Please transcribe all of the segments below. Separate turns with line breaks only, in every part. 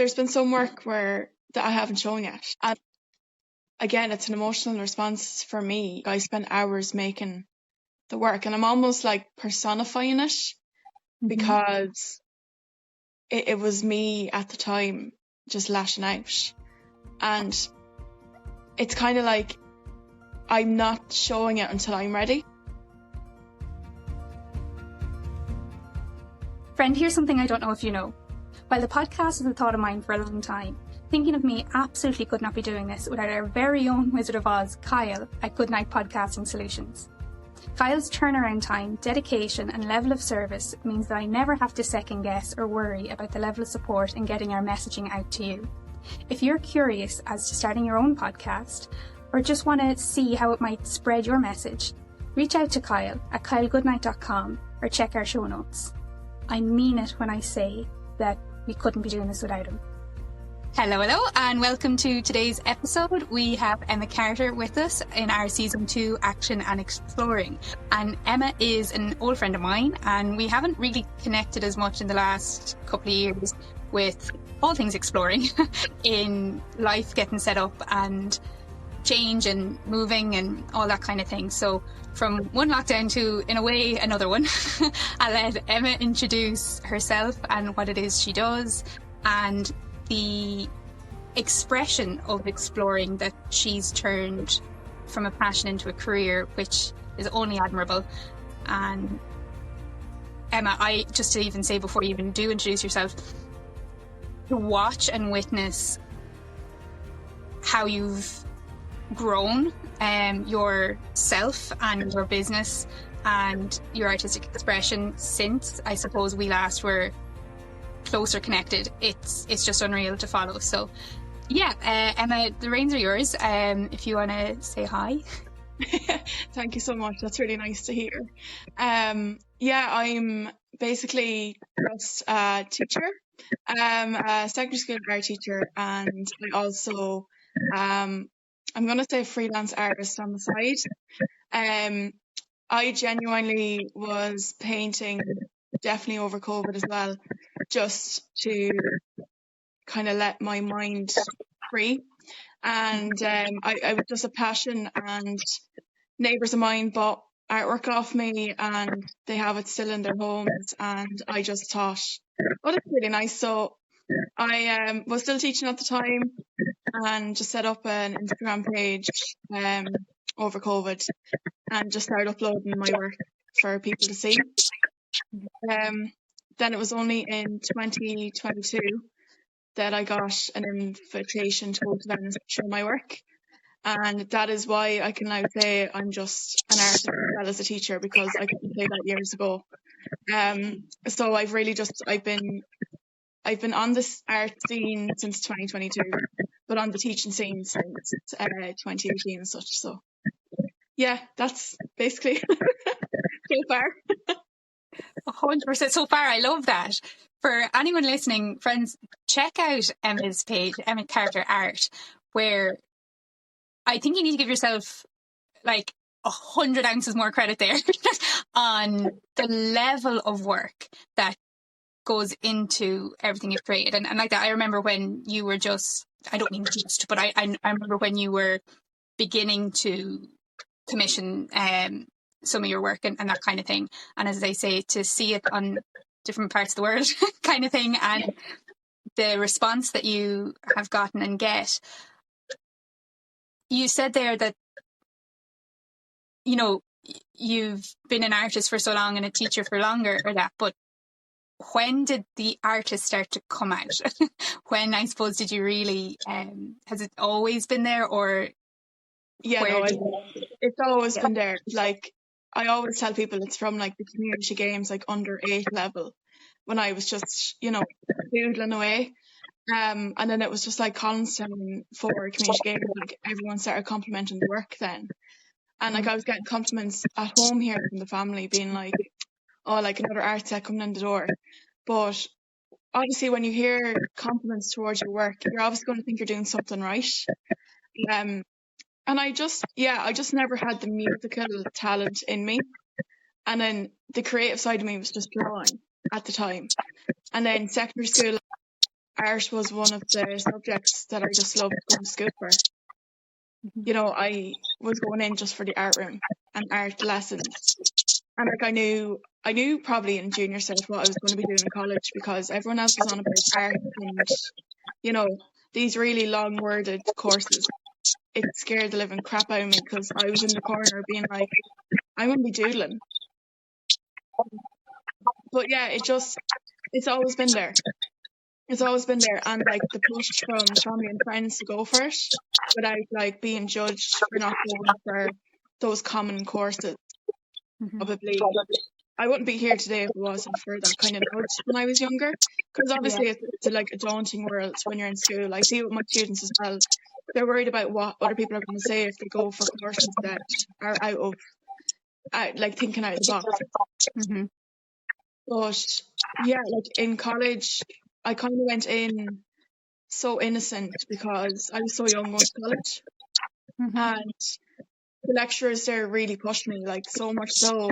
there's been some work that I haven't shown yet. And again, it's an emotional response for me. I spend hours making the work, and I'm almost like personifying it because it was me at the time just lashing out. And it's kind of like I'm not showing it until I'm ready.
Friend, here's something I don't know if you know. While the podcast is a thought of mine for a long time, thinking of me absolutely could not be doing this without our very own Wizard of Oz, Kyle, at Goodknight Podcasting Solutions. Kyle's turnaround time, dedication and level of service means that I never have to second guess or worry about the level of support in getting our messaging out to you. If you're curious as to starting your own podcast or just want to see how it might spread your message, reach out to Kyle at kylegoodknight.com or check our show notes. I mean it when I say that we couldn't be doing this without him. Hello, and welcome to today's episode. We have Emma Carter with us in our Season 2 Action and Exploring. And Emma is an old friend of mine, and we haven't really connected as much in the last couple of years with all things exploring in life, getting set up and change and moving and all that kind of thing. So from one lockdown to, in a way, another one, I'll let Emma introduce herself and what it is she does and the expression of exploring that she's turned from a passion into a career, which is only admirable. And Emma, I just to even say before you even do introduce yourself, to watch and witness how you've grown yourself and your business and your artistic expression since I suppose we last were closer connected, it's just unreal to follow. So yeah, Emma, the reins are yours. If you want to say hi.
Thank you so much, that's really nice to hear. Yeah, I'm basically just a teacher, a secondary school art teacher, and I also I'm going to say freelance artist on the side. I genuinely was painting definitely over COVID as well, just to kind of let my mind free. And I was just a passion, and neighbours of mine bought artwork off me and they have it still in their homes, and I just thought, oh, that's really nice. So I was still teaching at the time and just set up an Instagram page over COVID and just started uploading my work for people to see. Then it was only in 2022 that I got an invitation to go to Venice to show my work, and that is why I can now say I'm just an artist as well as a teacher, because I couldn't say that years ago. So I've been on this art scene since 2022, but on the teaching scene since 2018 and such. So yeah, that's basically so far.
100% so far. I love that. For anyone listening, friends, check out Emma's page, Emma Carter Art, where I think you need to give yourself like 100 ounces more credit there on the level of work that goes into everything you've created. And like that, I remember when you were just, I don't mean just, but I remember when you were beginning to commission some of your work and that kind of thing. And as I say, to see it on different parts of the world kind of thing, and the response that you have gotten and get. You said there that, you know, you've been an artist for so long and a teacher for longer or that, but when did the artist start to come out? When, I suppose, did you really, has it always been there, or?
Yeah, no, it's always been there. Like, I always tell people it's from like the community games, like under 8 level, when I was just, you know, doodling away. And then it was just like constant for community games, like everyone started complimenting the work then. And like I was getting compliments at home here from the family being like, oh, like another art set coming in the door. But obviously when you hear compliments towards your work, you're obviously going to think you're doing something right. And I just never had the musical talent in me. And then the creative side of me was just drawing at the time. And then secondary school art was one of the subjects that I just loved going to school for.
Mhm.
You know, I was going in just for the art room and art lessons. And like I knew probably in junior cert what I was going to be doing in college, because everyone else was on about art and, you know, these really long worded courses. It scared the living crap out of me, because I was in the corner being like, I'm going to be doodling. But yeah, it's always been there. It's always been there. And like the push from family and friends to go for it without like being judged for not going for those common courses.
Mhm.
Probably I wouldn't be here today if it wasn't for that kind of nudge when I was younger, because obviously it's like a daunting world when you're in school. I see it with my students as well. They're worried about what other people are going to say if they go for courses that are out of like thinking out of the box.
Mhm.
But yeah, like in college I kind of went in so innocent because I was so young going to college,
Mhm.
and the lecturers there really pushed me, like so much so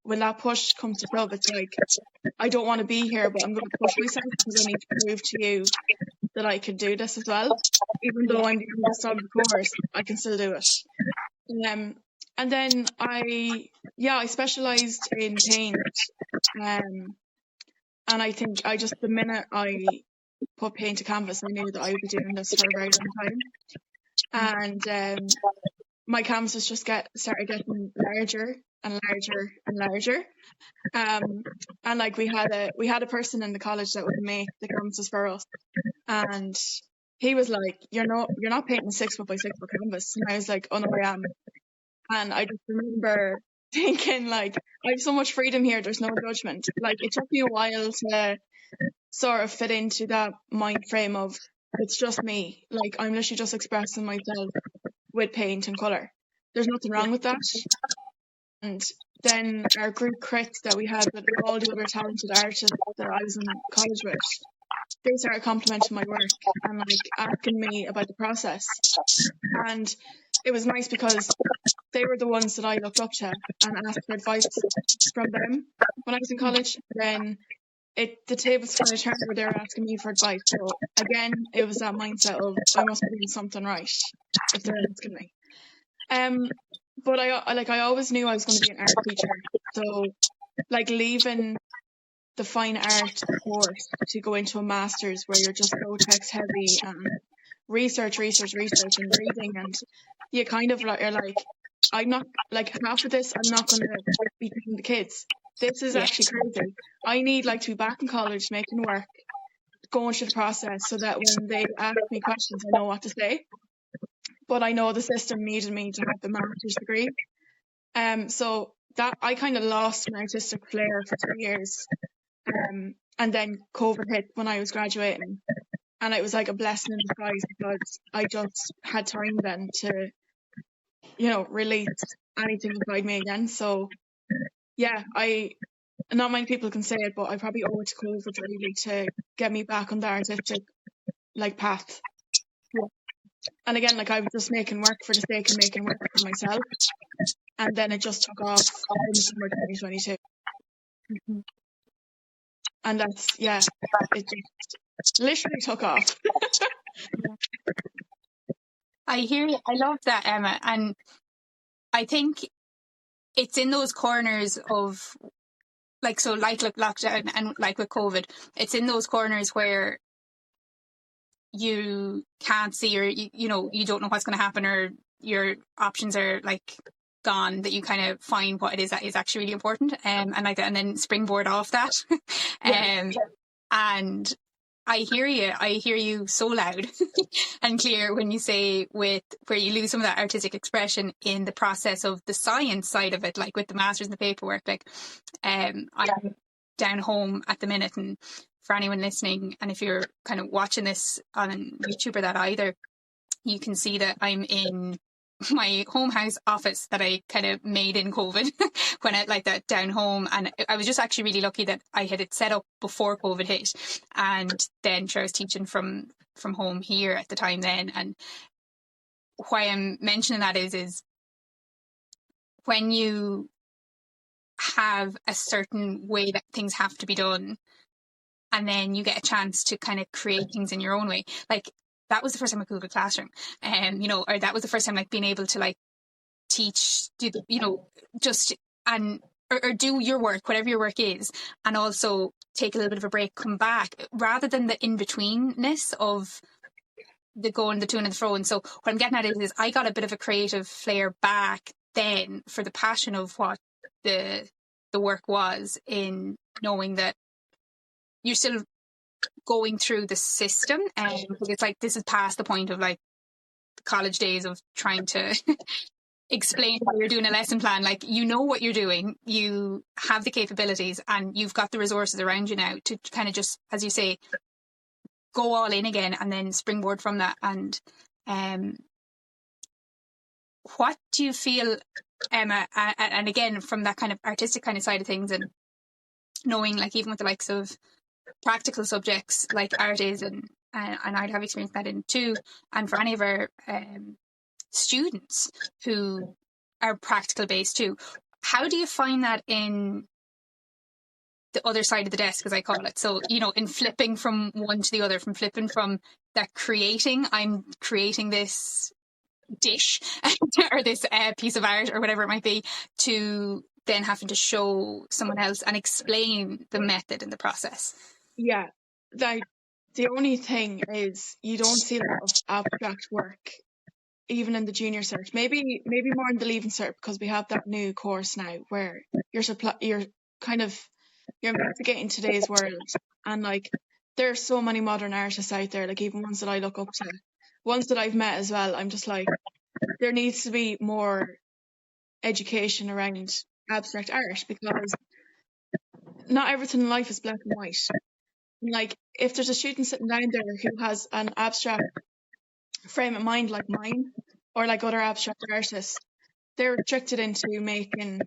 when that push comes to shove, it's like, I don't want to be here, but I'm going to push myself because I need to prove to you that I can do this as well. Even though I'm the youngest on the course, I can still do it. And then I specialised in paint. And I think the minute I put paint to canvas, I knew that I would be doing this for a very long time. And my canvases just started getting larger and larger and larger. And like we had a person in the college that would make the canvases for us, and he was like, you're not painting 6 foot by 6 foot canvas. And I was like, oh no, I am. And I just remember thinking, like, I have so much freedom here, there's no judgment. Like, it took me a while to sort of fit into that mind frame of, it's just me, like I'm literally just expressing myself with paint and colour. There's nothing wrong with that. And then our group crits that we had with all the other talented artists that I was in college with, they started complimenting my work and like asking me about the process. And it was nice because they were the ones that I looked up to and asked for advice from them when I was in college. Then the tables kind of turned where they were asking me for advice. So again, it was that mindset of, I must be doing something right if they're asking me. But I always knew I was going to be an art teacher. So like leaving the fine art course to go into a master's where you're just so text heavy and research and reading, and you kind of like, you're like, I'm not, like, half of this I'm not going to be teaching the kids. This is actually crazy. I need like to be back in college making work, going through the process, so that when they ask me questions I know what to say. But I know the system needed me to have the master's degree. So that I kind of lost my artistic flair for 2 years. And then COVID hit when I was graduating, and it was like a blessing in disguise because I just had time then to, release anything inside me again. So yeah, not many people can say it, but I probably owe it to COVID really to get me back on the artistic like path. And again, like I was just making work for the sake of making work for myself, and then it just took off in the summer 2022.
Mm-hmm.
And that's, it just literally took off.
I hear you. I love that, Emma. And I think it's in those corners of, like lockdown and like with COVID, it's in those corners where you can't see, or you don't know what's going to happen, or your options are like gone, that you kind of find what it is that is actually really important, and like that, and then springboard off that. And I hear you so loud and clear when you say with where you lose some of that artistic expression in the process of the science side of it, like with the masters and the paperwork. Like I'm down home at the minute, and for anyone listening, and if you're kind of watching this on YouTube or that either, you can see that I'm in my home house office that I kind of made in COVID when I like that down home. And I was just actually really lucky that I had it set up before COVID hit, and then I was teaching from home here at the time then. And why I'm mentioning that is when you have a certain way that things have to be done, and then you get a chance to kind of create things in your own way. Like that was the first time I Googled Classroom, or that was the first time like being able to like teach, just or do your work, whatever your work is, and also take a little bit of a break, come back, rather than the in-betweenness of the going, the to and the fro. And so what I'm getting at is I got a bit of a creative flair back then for the passion of what the work was, in knowing that you're still going through the system, and it's like this is past the point of like college days of trying to explain how you're doing a lesson plan. Like, you know what you're doing, you have the capabilities, and you've got the resources around you now to kind of just, as you say, go all in again and then springboard from that. And what do you feel, Emma, and again from that kind of artistic kind of side of things, and knowing like even with the likes of practical subjects like art is, and I'd have experienced that in too, and for any of our students who are practical based too, how do you find that in the other side of the desk, as I call it? So, in flipping from one to the other, from flipping from that I'm creating this dish or this piece of art or whatever it might be, to then having to show someone else and explain the method and the process.
Yeah, like the only thing is you don't see a lot of abstract work even in the junior cert. Maybe more in the leaving cert, because we have that new course now where you're investigating today's world, and like there's so many modern artists out there, like even ones that I look up to, ones that I've met as well. I'm just like, there needs to be more education around abstract art, because not everything in life is black and white. Like, if there's a student sitting down there who has an abstract frame of mind like mine, or like other abstract artists, they're restricted into making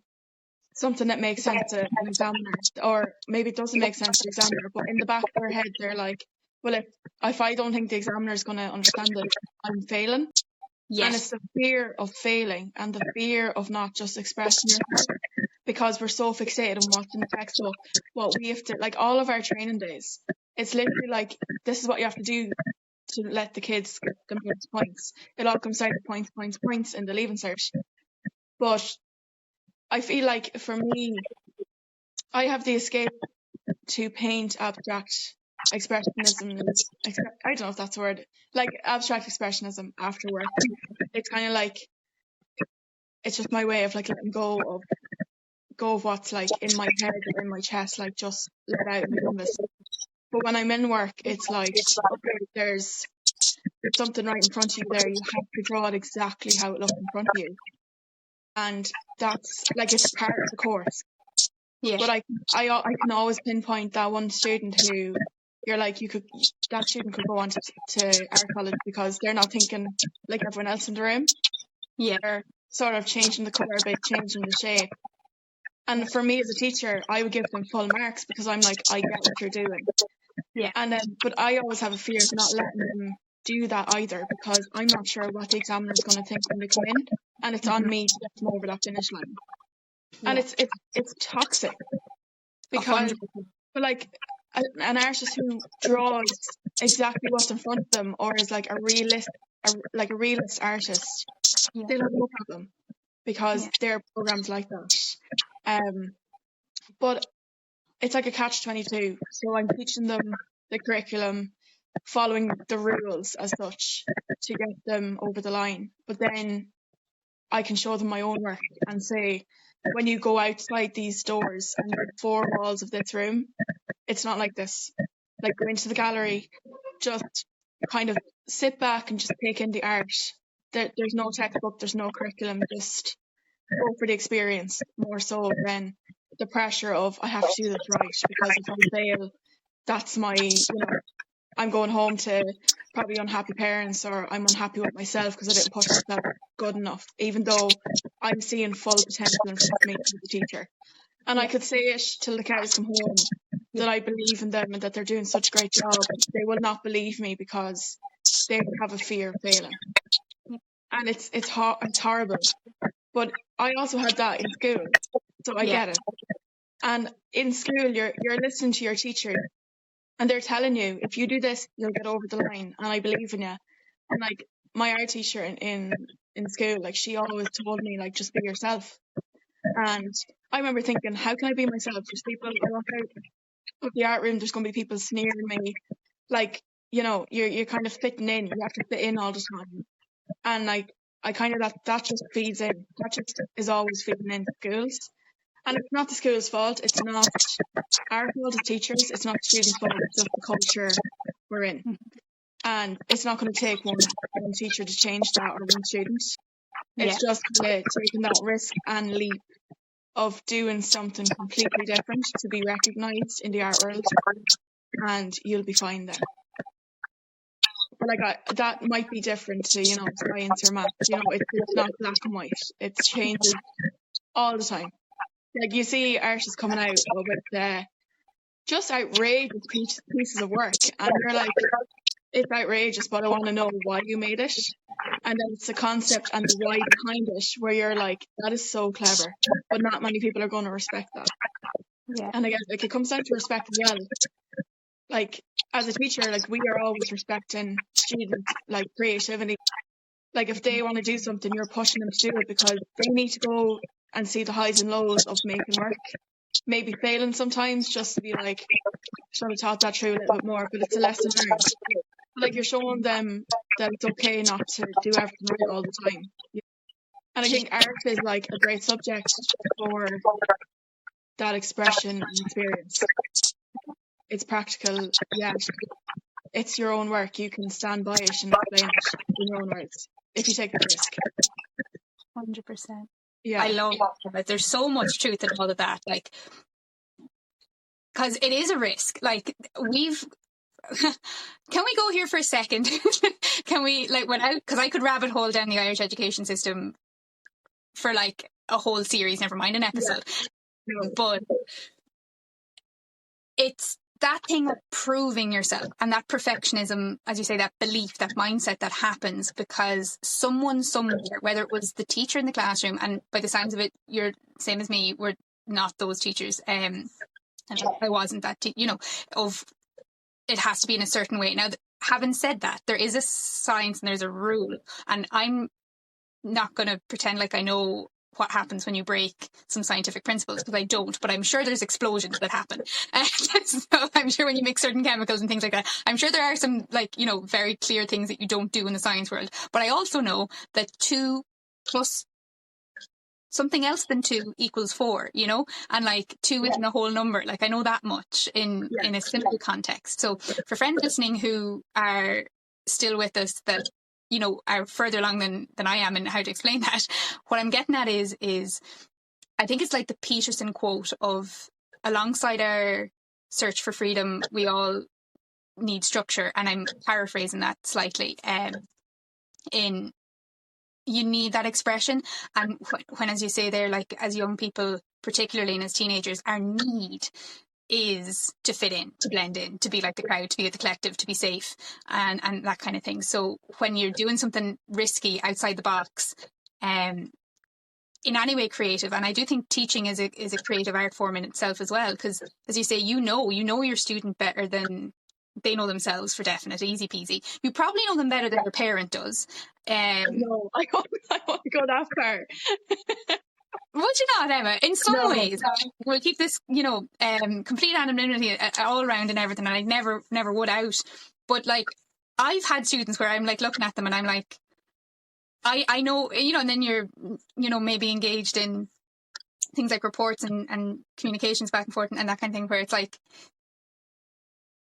something that makes sense to an examiner, or maybe it doesn't make sense to the examiner, but in the back of their head they're like, well, if I don't think the examiner is going to understand it, I'm failing. Yes. And it's the fear of failing and the fear of not just expressing yourself, because we're so fixated on what's in the textbook, what we have to, like all of our training days, it's literally like, this is what you have to do to let the kids get them points. It all comes down to points in the leaving cert. But I feel like for me, I have the escape to paint abstract expressionism. I don't know if that's a word, like abstract expressionism after work. It's kind of like, it's just my way of like letting go of what's like in my head or in my chest, like just let out the canvas. But when I'm in work, it's like, okay, there's something right in front of you there. You have to draw it exactly how it looks in front of you. And that's like, it's part of the course. Yeah. But I can always pinpoint that one student who you're like, that student could go on to art college because they're not thinking like everyone else in the room. Yeah. They're sort of changing the colour a bit, changing the shape. And for me as a teacher, I would give them full marks because I'm like, I get what you're doing. Yeah. And then, but I always have a fear of not letting them do that either, because I'm not sure what the examiner is going to think when they come in, and it's on me to get them over that finish line. Yeah. And it's toxic, because but like an artist who draws exactly what's in front of them, or is like a realist artist, yeah, they'll have no problem, because their program's like that. But it's like a catch-22. So I'm teaching them the curriculum, following the rules as such to get them over the line. But then I can show them my own work and say, when you go outside these doors and the four walls of this room, it's not like this. Like, go into the gallery, just kind of sit back and just take in the art. There's no textbook, there's no curriculum, just go for the experience more so than the pressure of, I have to do this right, because if I fail, that's my, I'm going home to probably unhappy parents, or I'm unhappy with myself because I didn't push myself good enough, even though I'm seeing full potential in front of me as a teacher. And I could say it till the cows come home, that I believe in them and that they're doing such a great job. They will not believe me because they have a fear of failing. And it's horrible. But I also had that in school, so I get it. And in school, you're listening to your teacher. And they're telling you, if you do this, you'll get over the line, and I believe in you. And like my art teacher in school, like she always told me, like, just be yourself. And I remember thinking, how can I be myself? There's people, I walk out of the art room, there's going to be people sneering me. Like, you know, you're kind of fitting in. You have to fit in all the time. And like, I kind of, that just feeds in. That just is always feeding into schools. And it's not the school's fault. It's not our fault as teachers. It's not the students' fault. It's just the culture we're in. And it's not going to take one teacher to change that, or one student. It's just kind of taking that risk and leap of doing something completely different to be recognised in the art world, and you'll be fine then. But like that might be different to, you know, science or math. You know, it's not black and white. It changes all the time. Like, you see artists coming out with just outrageous pieces of work, and you're like, it's outrageous, but I want to know why you made it. And then it's the concept and the why behind it, where you're like, that is so clever, but not many people are going to respect that.
Yeah.
And I guess, like, it comes down to respect as well. Like, as a teacher, like, we are always respecting students, like, creativity. Like, if they want to do something, you're pushing them to do it, because they need to go and see the highs and lows of making work. Maybe failing sometimes, just to be like, should have taught that through a little bit more, but it's a lesson learned. Like, you're showing them that it's okay not to do everything right all the time. And I think art is like a great subject for that expression and experience. It's practical, yeah. It's your own work. You can stand by it and explain it in your own words if you take the risk.
100%.
Yeah,
I love that. There's so much truth in all of that, like, because it is a risk. Like, can we go here for a second? Can we, like, because I could rabbit hole down the Irish education system for like a whole series, never mind an episode. Yeah. But it's that thing of proving yourself, and that perfectionism, as you say, that belief, that mindset that happens because someone somewhere, whether it was the teacher in the classroom, and by the sounds of it, you're same as me, we're not those teachers. And I wasn't that, of it has to be in a certain way. Now, having said that, there is a science and there's a rule, and I'm not going to pretend like I know what happens when you break some scientific principles, because I don't, but I'm sure there's explosions that happen. So I'm sure when you mix certain chemicals and things like that, I'm sure there are some, like, very clear things that you don't do in the science world. But I also know that 2 plus something else than 2 equals 4, and like 2 isn't a whole number. Like, I know that much in a simple context. So for friends listening who are still with us that are further along than I am in how to explain that, what I'm getting at is I think it's like the Peterson quote of, alongside our search for freedom, we all need structure. And I'm paraphrasing that slightly. In you need that expression. And when, as you say there, like, as young people, particularly and as teenagers, our need is to fit in, to blend in, to be like the crowd, to be with the collective, to be safe, and that kind of thing. So when you're doing something risky outside the box, in any way creative, and I do think teaching is a creative art form in itself as well, because as you say, you know your student better than they know themselves, for definite, easy peasy. You probably know them better than your parent does.
No, I won't go that far.
Would you not, Emma? In some ways, we'll keep this, complete anonymity all around and everything, and I never would out. But like, I've had students where I'm like looking at them and I'm like, I know, and then you're, maybe engaged in things like reports and communications back and forth and that kind of thing, where it's like,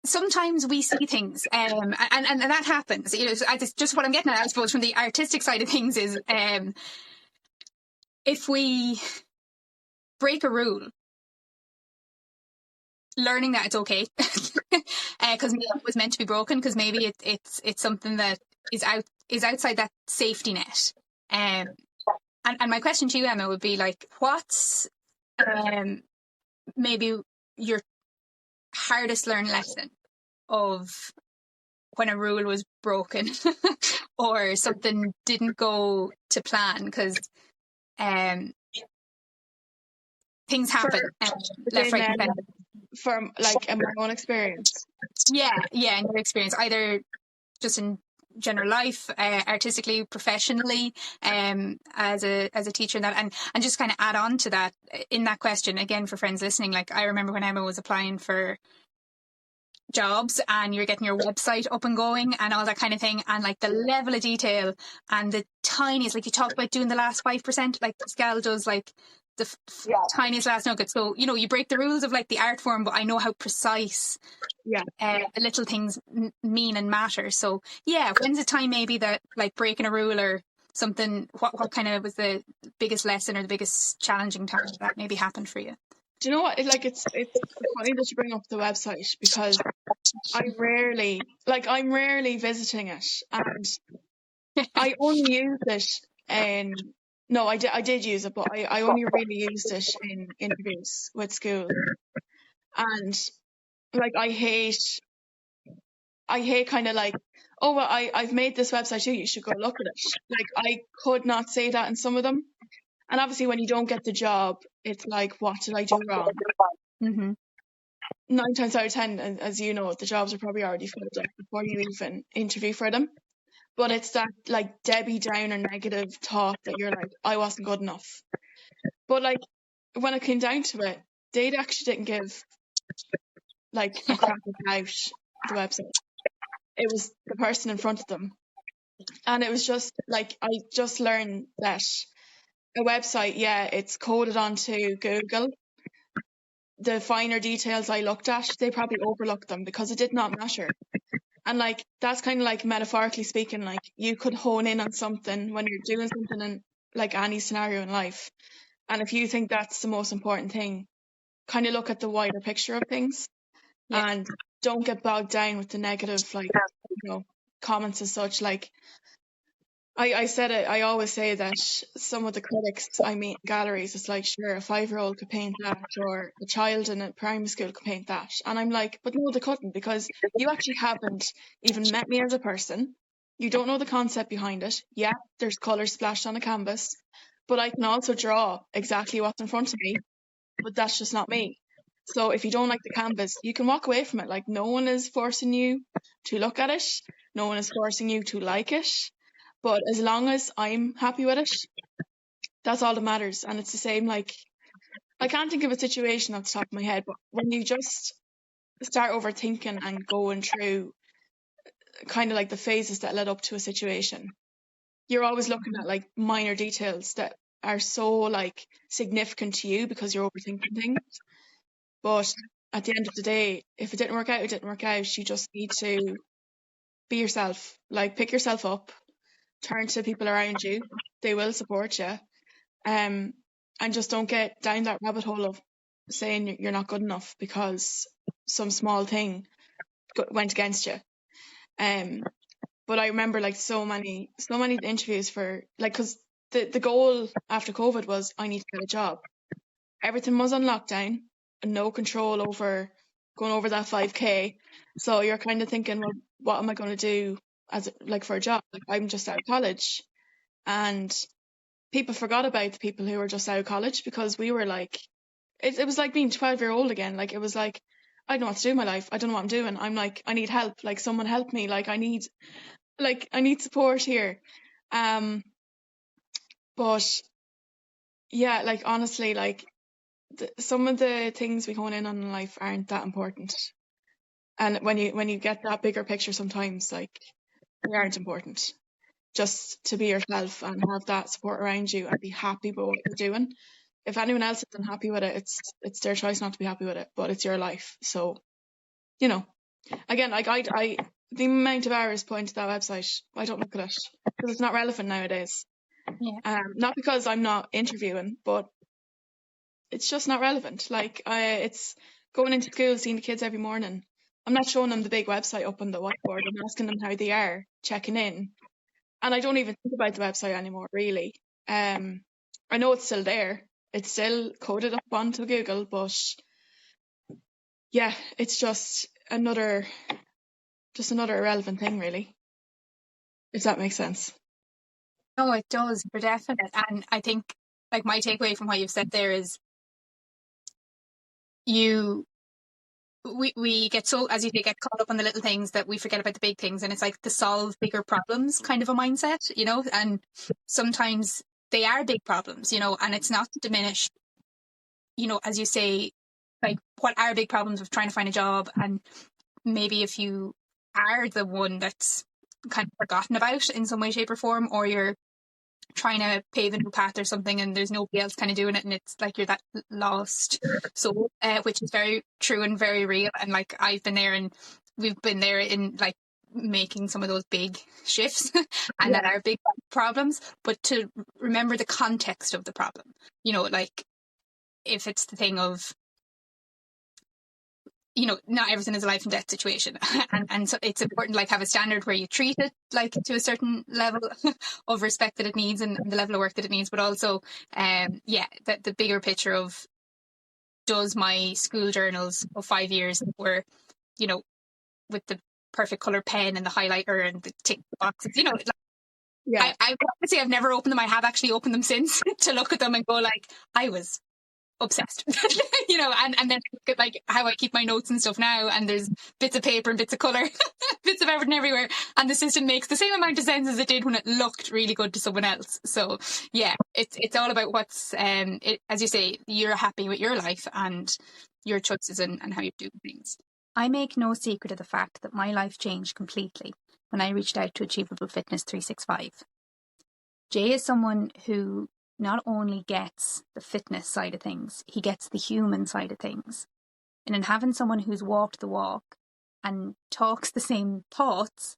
sometimes we see things, and that happens. Just what I'm getting at, I suppose, from the artistic side of things is, if we break a rule, learning that it's okay, because maybe it was meant to be broken, because maybe it's something that is outside that safety net. And my question to you, Emma, would be like, what's maybe your hardest learned lesson of when a rule was broken or something didn't go to plan? Because things happen left, right, and
from like in my own experience.
Yeah, in your experience, either just in general life, artistically, professionally, as a teacher, and that, and just kind of add on to that in that question again for friends listening. Like I remember when Emma was applying for jobs and you're getting your website up and going and all that kind of thing, and like the level of detail and the tiniest, like you talked about doing the last 5%, like this gal does like the tiniest last nugget. So you break the rules of like the art form, but I know how precise the little things mean and matter. So when's the time maybe that like breaking a rule or something, what kind of was the biggest lesson or the biggest challenging time that maybe happened for you?
Do you know what? It's funny that you bring up the website, because I'm rarely visiting it, and I only used it in. No, I did use it, but I only really used it in interviews with school, and like I hate kind of like, oh well, I've made this website too, you should go look at it. Like I could not say that in some of them. And obviously when you don't get the job, it's like, what did I do wrong?
Mm-hmm.
9 times out of 10, as you know, the jobs are probably already filled up before you even interview for them. But it's that like Debbie Downer negative thought that you're like, I wasn't good enough. But like when it came down to it, they actually didn't give like a crap about the website. It was the person in front of them. And it was just like, I just learned that a website, it's coded onto Google. The finer details I looked at, they probably overlooked them because it did not matter. And like, that's kind of like metaphorically speaking, like you could hone in on something when you're doing something in like any scenario in life. And if you think that's the most important thing, kind of look at the wider picture of things and don't get bogged down with the negative, like, comments as such. Like, I said it, I always say that some of the critics I meet in galleries, it's like, sure, a 5-year-old could paint that, or a child in a primary school could paint that. And I'm like, but no, they couldn't, because you actually haven't even met me as a person. You don't know the concept behind it. Yeah, there's colours splashed on a canvas, but I can also draw exactly what's in front of me, but that's just not me. So if you don't like the canvas, you can walk away from it. Like, no one is forcing you to look at it. No one is forcing you to like it. But as long as I'm happy with it, that's all that matters. And it's the same, like, I can't think of a situation off the top of my head, but when you just start overthinking and going through kind of like the phases that led up to a situation, you're always looking at like minor details that are so like significant to you because you're overthinking things. But at the end of the day, if it didn't work out, it didn't work out. You just need to be yourself, like pick yourself up, turn to people around you. They will support you. And just don't get down that rabbit hole of saying you're not good enough because some small thing went against you. But I remember like so many interviews for like, because the goal after COVID was I need to get a job. Everything was on lockdown and no control over going over that 5K. So you're kind of thinking, well, what am I going to do as like for a job? Like, I'm just out of college. And people forgot about the people who were just out of college, because we were like, it was like being 12-year-old again. Like, it was like, I don't know what to do in my life. I don't know what I'm doing. I'm like, I need help. Like, someone help me. Like, I need support here. But yeah, like, honestly, like, some of the things we hone in on in life aren't that important. And when you get that bigger picture, sometimes like they aren't important. Just to be yourself and have that support around you and be happy with what you're doing. If anyone else isn't happy with it, it's their choice not to be happy with it, but it's your life. So, again, like I the amount of hours put into that website, I don't look at it because it's not relevant nowadays. Not because I'm not interviewing, but it's just not relevant. Like, it's going into school, seeing the kids every morning. I'm not showing them the big website up on the whiteboard. I'm asking them how they are, checking in. And I don't even think about the website anymore, really. I know it's still there. It's still coded up onto Google, but yeah, it's just another irrelevant thing, really. If that makes sense.
No, it does, for definite. And I think like my takeaway from what you've said there is you we get so, as you say, get caught up on the little things that we forget about the big things, and it's like to solve bigger problems kind of a mindset, and sometimes they are big problems, and it's not to diminish, as you say, like what are big problems of trying to find a job, and maybe if you are the one that's kind of forgotten about in some way, shape or form, or you're trying to pave a new path or something and there's nobody else kind of doing it, and it's like you're that lost soul, which is very true and very real. And like I've been there, and we've been there in like making some of those big shifts and that are big problems, but to remember the context of the problem, like if it's the thing of, not everything is a life and death situation. and so it's important, like, have a standard where you treat it like to a certain level of respect that it needs and the level of work that it needs, but also, the bigger picture of, does my school journals of 5 years were, with the perfect colour pen and the highlighter and the tick boxes, I would say I've never opened them. I have actually opened them since to look at them and go like, I was obsessed, and then look at like how I keep my notes and stuff now, and there's bits of paper and bits of colour, bits of everything everywhere, and the system makes the same amount of sense as it did when it looked really good to someone else. So yeah, it's all about what's as you say, you're happy with your life and your choices and how you do things. I make no secret of the fact that my life changed completely when I reached out to Achievable Fitness 365. Jay is someone who not only gets the fitness side of things, he gets the human side of things. And in having someone who's walked the walk and talks the same thoughts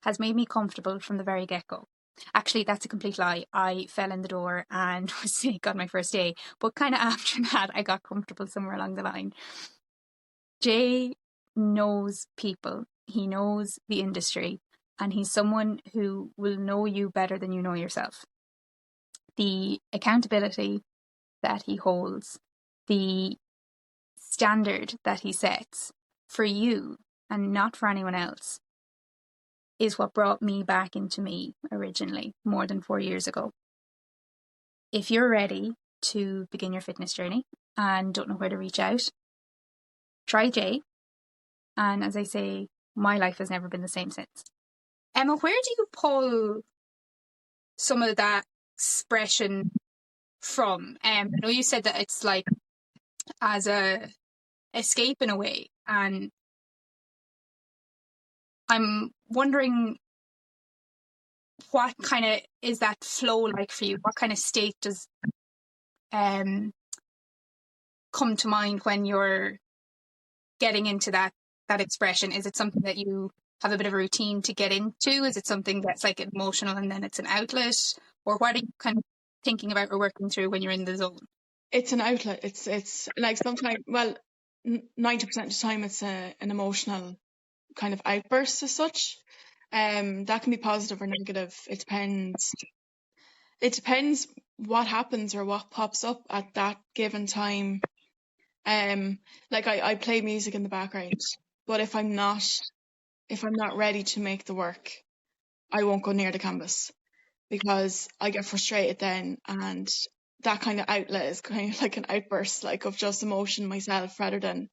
has made me comfortable from the very get-go. Actually, that's a complete lie. I fell in the door and was sick on my first day, but kind of after that, I got comfortable somewhere along the line. Jay knows people, he knows the industry, and he's someone who will know you better than you know yourself. The accountability that he holds, the standard that he sets for you and not for anyone else, is what brought me back into me originally, more than 4 years ago. If you're ready to begin your fitness journey and don't know where to reach out, try Jay. And as I say, my life has never been the same since. Emma, where do you pull some of that expression from? I know you said that it's like as a escape in a way, and I'm wondering what kind of is that flow like for you? What kind of state does come to mind when you're getting into that expression? Is it something that you have a bit of a routine to get into? Is it something that's like emotional and then it's an outlet? Or what are you kind of thinking about or working through when you're in the zone?
It's an outlet. It's like sometimes, 90% of the time it's an emotional kind of outburst as such. That can be positive or negative. It depends what happens or what pops up at that given time. Like I play music in the background, but if I'm not ready to make the work, I won't go near the canvas because I get frustrated then, and that kind of outlet is kind of like an outburst, like of just emotion myself rather than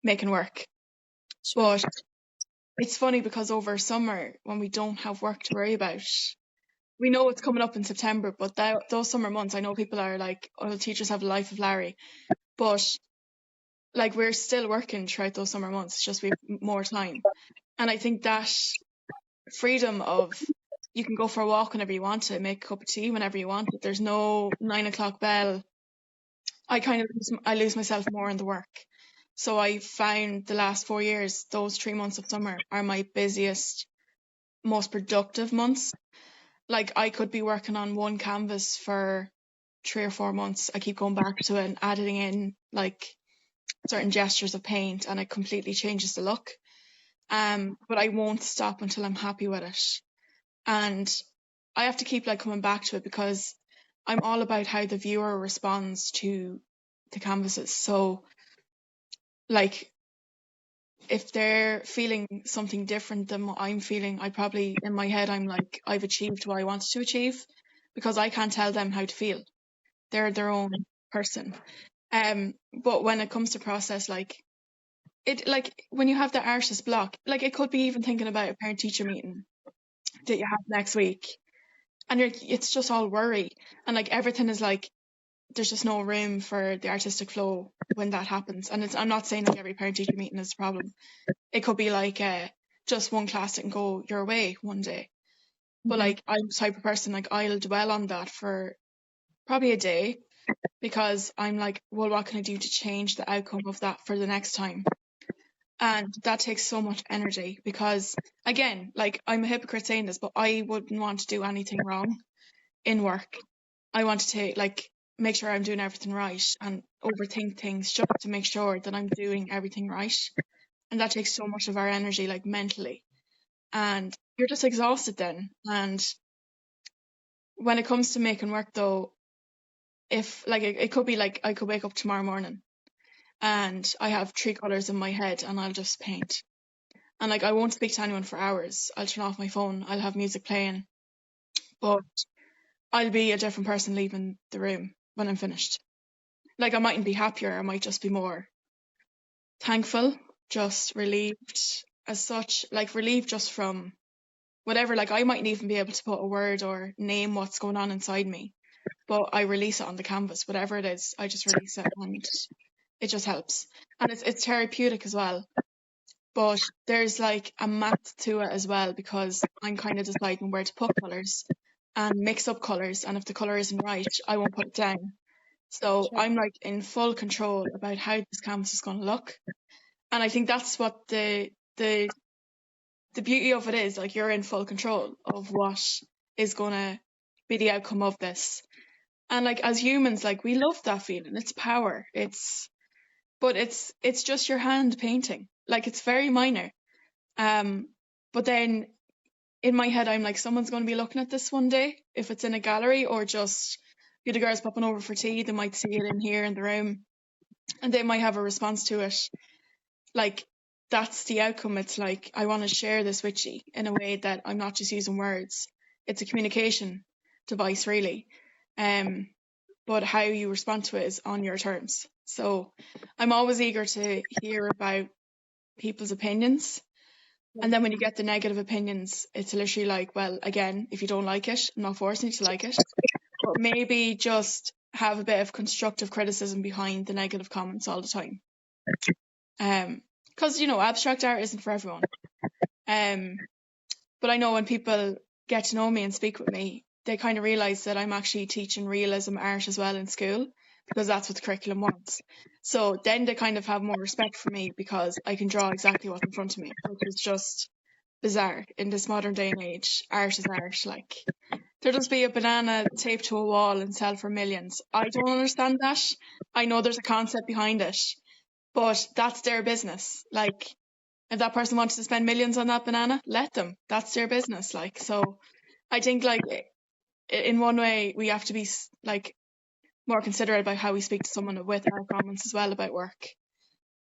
making work. But it's funny because over summer, when we don't have work to worry about, we know it's coming up in September, but those summer months, I know people are like, oh, the teachers have a life of Larry, but like we're still working throughout those summer months, it's just we have more time. And I think that freedom of, you can go for a walk whenever you want to, make a cup of tea whenever you want it. There's no 9 o'clock bell. I lose myself more in the work. So I found the last 4 years, those 3 months of summer are my busiest, most productive months. Like I could be working on one canvas for 3 or 4 months. I keep going back to it and adding in like certain gestures of paint, and it completely changes the look. But I won't stop until I'm happy with it. And I have to keep like coming back to it because I'm all about how the viewer responds to the canvases. So like if they're feeling something different than what I'm feeling, I probably, in my head, I'm like, I've achieved what I wanted to achieve, because I can't tell them how to feel. They're their own person. But when it comes to process, like it, like, when you have the artist block, like, it could be even thinking about a parent-teacher meeting that you have next week, and it's just all worry, and like everything is like, there's just no room for the artistic flow when that happens. And I'm not saying like every parent-teacher meeting is a problem. It could be like just one class that can go your way one day. But like, I'm the type of person, like, I'll dwell on that for probably a day, because I'm like, well, what can I do to change the outcome of that for the next time? And that takes so much energy, because, again, like, I'm a hypocrite saying this, but I wouldn't want to do anything wrong in work. I want to like make sure I'm doing everything right, and overthink things just to make sure that I'm doing everything right. And that takes so much of our energy, like, mentally. And you're just exhausted then. And when it comes to making work, though, if like it could be like, I could wake up tomorrow morning and I have 3 colours in my head and I'll just paint. And like, I won't speak to anyone for hours. I'll turn off my phone. I'll have music playing. But I'll be a different person leaving the room when I'm finished. Like, I mightn't be happier. I might just be more thankful, just relieved as such. Like, relieved just from whatever. Like, I mightn't even be able to put a word or name what's going on inside me, but I release it on the canvas. Whatever it is, I just release it, and it just helps. And it's therapeutic as well. But there's like a math to it as well, because I'm kind of deciding where to put colours and mix up colours, and if the colour isn't right, I won't put it down. So
Sure.
I'm like in full control about how this canvas is going to look. And I think that's what the beauty of it is. Like, you're in full control of what is going to be the outcome of this. And like, as humans, like, we love that feeling. It's power. But it's just your hand painting. Like, it's very minor. But then in my head, I'm like, someone's going to be looking at this one day, if it's in a gallery or just the girls popping over for tea. They might see it in here in the room, and they might have a response to it. Like, that's the outcome. It's like, I want to share this with you in a way that I'm not just using words. It's a communication device, really. But how you respond to it is on your terms. So I'm always eager to hear about people's opinions. And then when you get the negative opinions, it's literally like, well, again, if you don't like it, I'm not forcing you to like it, but maybe just have a bit of constructive criticism behind the negative comments all the time. Because, abstract art isn't for everyone. But I know when people get to know me and speak with me, they kind of realise that I'm actually teaching realism art as well in school, because that's what the curriculum wants. So then they kind of have more respect for me, because I can draw exactly what's in front of me, which is just bizarre in this modern day and age. Art is art. Like, there'll just be a banana taped to a wall and sell for millions. I don't understand that. I know there's a concept behind it, but that's their business. Like, if that person wants to spend millions on that banana, let them. That's their business. Like, so I think, like, in one way, we have to be like more considerate about how we speak to someone with our comments as well about work.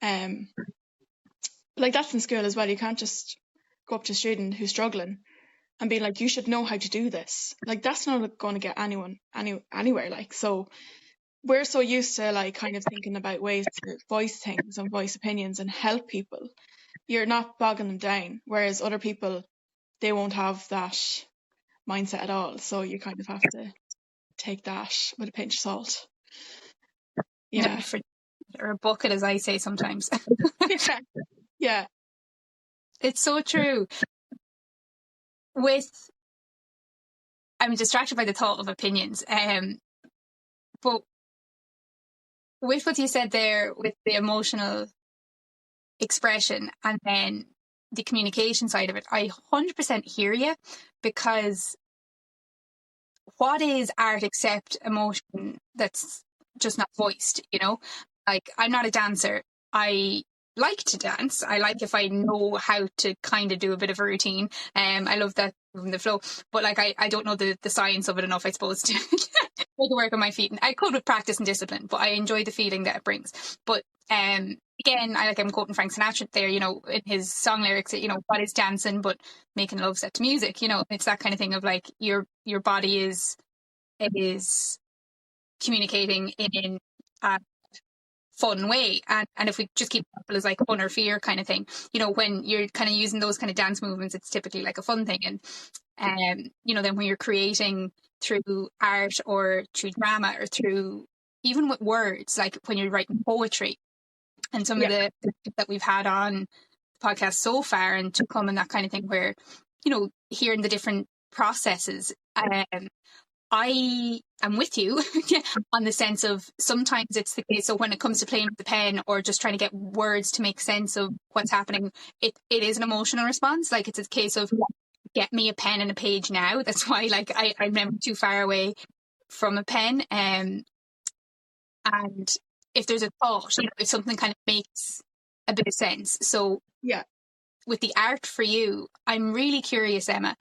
Like, that's in school as well. You can't just go up to a student who's struggling and be like, you should know how to do this. Like, that's not going to get anyone anywhere. Like, so we're so used to like kind of thinking about ways to voice things and voice opinions and help people. You're not bogging them down, whereas other people, they won't have that mindset at all. So you kind of have to take that with a pinch of salt. Yeah.
Or a bucket, as I say sometimes.
Yeah.
It's so true. I'm distracted by the thought of opinions. But with what you said there, with the emotional expression and then the communication side of it, I 100% hear you, because what is art except emotion that's just not voiced, Like, I'm not a dancer. I like to dance. I like if I know how to kind of do a bit of a routine. I love that from the flow. But like, I don't know the science of it enough, I suppose, to make it work on my feet. And I could with practice and discipline, but I enjoy the feeling that it brings. But again, I'm quoting Frank Sinatra there, in his song lyrics, what is dancing but making love set to music, it's that kind of thing of like your body is communicating in a fun way. And if we just keep it as like fun or fear kind of thing, when you're kind of using those kind of dance movements, it's typically like a fun thing. And then when you're creating through art or through drama or through even with words, like when you're writing poetry, and some of the that we've had on the podcast so far and to come and that kind of thing, where hearing the different processes, I am with you on the sense of sometimes it's the case. So when it comes to playing with the pen or just trying to get words to make sense of what's happening, it is an emotional response. Like it's a case of get me a pen and a page now. That's why like I'm never too far away from a pen. And if there's a thought, if something kind of makes a bit of sense. So
yeah,
with the art for you, I'm really curious, Emma,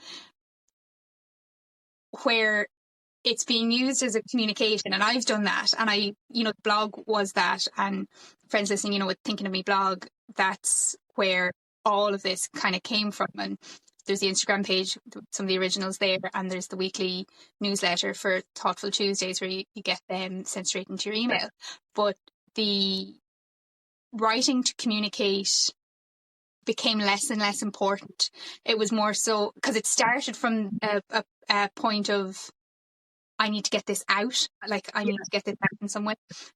where it's being used as a communication, and I've done that, and the blog was that, and friends listening, with Thinking of Me blog, that's where all of this kind of came from. And there's the Instagram page, some of the originals there, and there's the weekly newsletter for Thoughtful Tuesdays where you get them sent straight into your email. But the writing to communicate became less and less important. It was more so because it started from a point of I need to get this out, like I need to get this out in some way.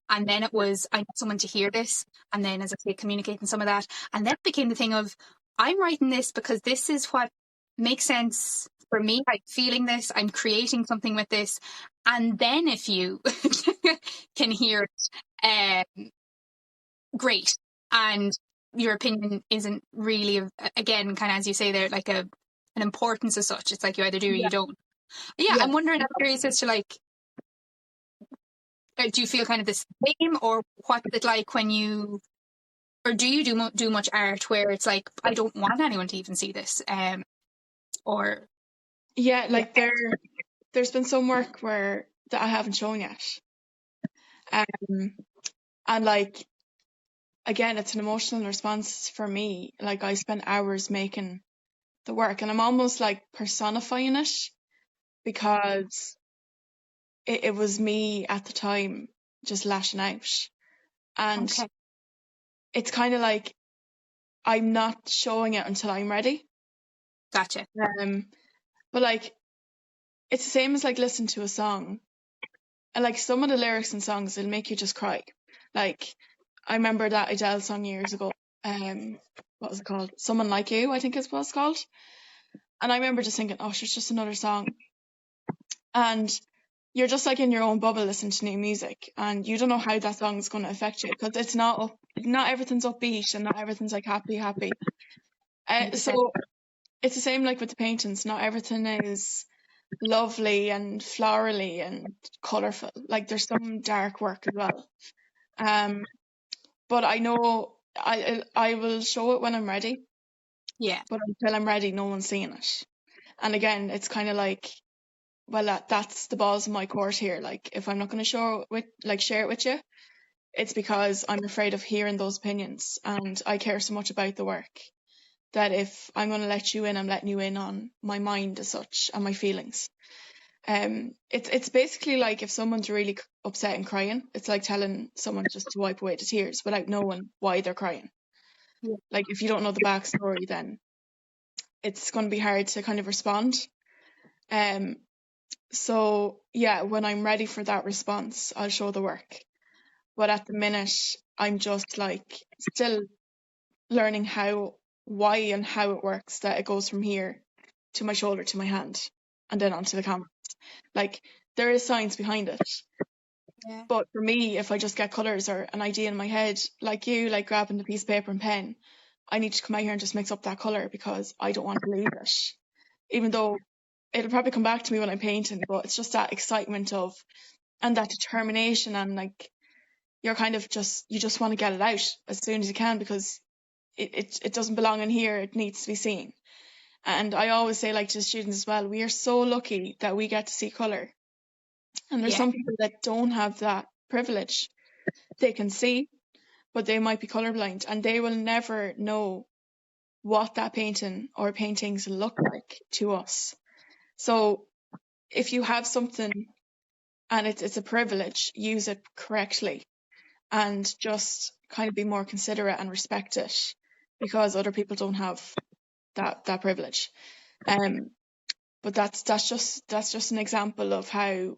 And then it was, I need someone to hear this. And then, as I say, communicating some of that. And then it became the thing of, I'm writing this because this is what makes sense for me. I'm feeling this, I'm creating something with this. And then if you can hear it, great. And your opinion isn't really, again, kind of as you say there, like an importance as such. It's like you either do or you don't. Yeah, I'm wondering, I'm curious as to like, do you feel kind of the same, or what's it like when you, or do you do much art where it's like, I don't want anyone to even see this, or?
Yeah, like there's been some work that I haven't shown yet. And like, again, it's an emotional response for me. Like I spent hours making the work, and I'm almost like personifying it because it was me at the time just lashing out. And it's kind of like I'm not showing it until I'm ready.
Gotcha.
But like it's the same as like listening to a song, and like some of the lyrics in songs will make you just cry. Like I remember that Adele song years ago. What was it called? Someone Like You, I think is what it's called. And I remember just thinking, oh, it's just another song. And you're just like in your own bubble listening to new music, and you don't know how that song is going to affect you because it's not everything's upbeat and not everything's like happy. So it's the same like with the paintings. Not everything is lovely and florally and colourful. Like there's some dark work as well. But I know I will show it when I'm ready.
Yeah.
But until I'm ready, no one's seeing it. And again, it's kind of like, well, that's the balls in my court here. Like if I'm not going to share it with you, it's because I'm afraid of hearing those opinions, and I care so much about the work that if I'm going to let you in, I'm letting you in on my mind as such and my feelings. It's basically like if someone's really upset and crying, it's like telling someone just to wipe away the tears without knowing why they're crying. Yeah. Like if you don't know the backstory, then it's going to be hard to kind of respond. So yeah, when I'm ready for that response, I'll show the work. But at the minute, I'm just like still learning why and how it works, that it goes from here to my shoulder to my hand and then onto the canvas. Like there is science behind it. Yeah. But for me, if I just get colours or an idea in my head, like you, like grabbing the piece of paper and pen, I need to come out here and just mix up that colour because I don't want to lose it. Even though it'll probably come back to me when I'm painting, but it's just that excitement and that determination, and like you're kind of you just want to get it out as soon as you can because it doesn't belong in here, it needs to be seen. And I always say, like to the students as well, we are so lucky that we get to see colour. And there's some people that don't have that privilege. They can see, but they might be colourblind, and they will never know what that painting or paintings look like to us. So if you have something and it's a privilege, use it correctly and just kind of be more considerate and respect it, because other people don't have that privilege. But that's just an example of how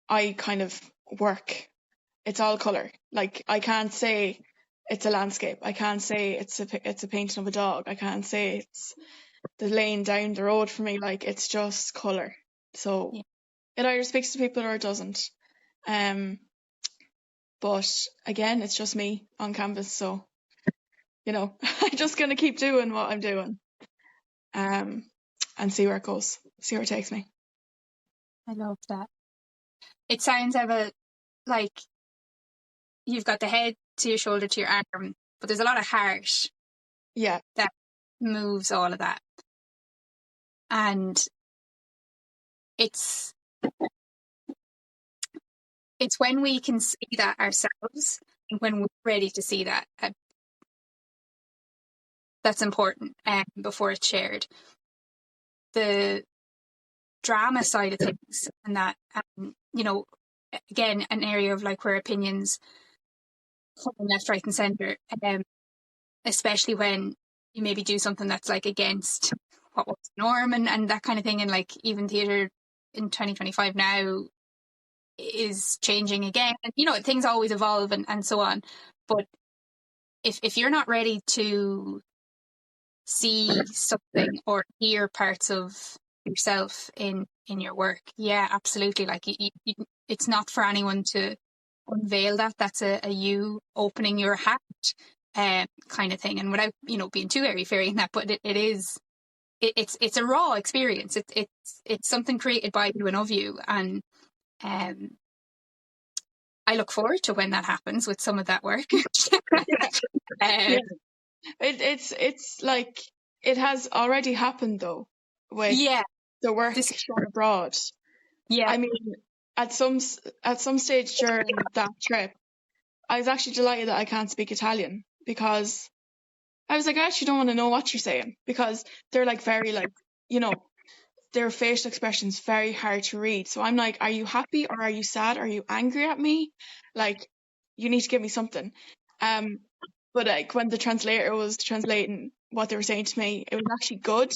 I kind of work. It's all colour. Like, I can't say it's a landscape. I can't say it's a painting of a dog. I can't say it's the lane down the road for me. Like, it's just colour. So
Yeah.
it either speaks to people or it doesn't. But again, it's just me on canvas, so I'm just gonna keep doing what I'm doing, and see where it goes, see where it takes me.
I love that. It sounds like you've got the head to your shoulder to your arm, but there's a lot of heart.
Yeah.
That moves all of that. And it's when we can see that ourselves, and when we're ready to see that, that's important before it's shared. The drama side of things, and that, again, an area of like where opinions come left, right and centre, especially when you maybe do something that's like against what was the norm and that kind of thing. And like even theatre in 2025 now is changing again. And, things always evolve and so on. But if you're not ready to see something or hear parts of yourself in your work, yeah, absolutely. Like it's not for anyone to unveil that. That's a you opening your heart kind of thing. And without being too airy-fairy in that, but it's a raw experience. It's something created by you and of you, and I look forward to when that happens with some of that work.
Yeah. It's like it has already happened though with the work shown abroad.
Yeah,
I mean, at some stage during that trip, I was actually delighted that I can't speak Italian, because I was like, I actually don't want to know what you're saying, because they're like very like, their facial expressions very hard to read. So I'm like, are you happy or are you sad? Are you angry at me? Like, you need to give me something. But like when the translator was translating what they were saying to me, it was actually good.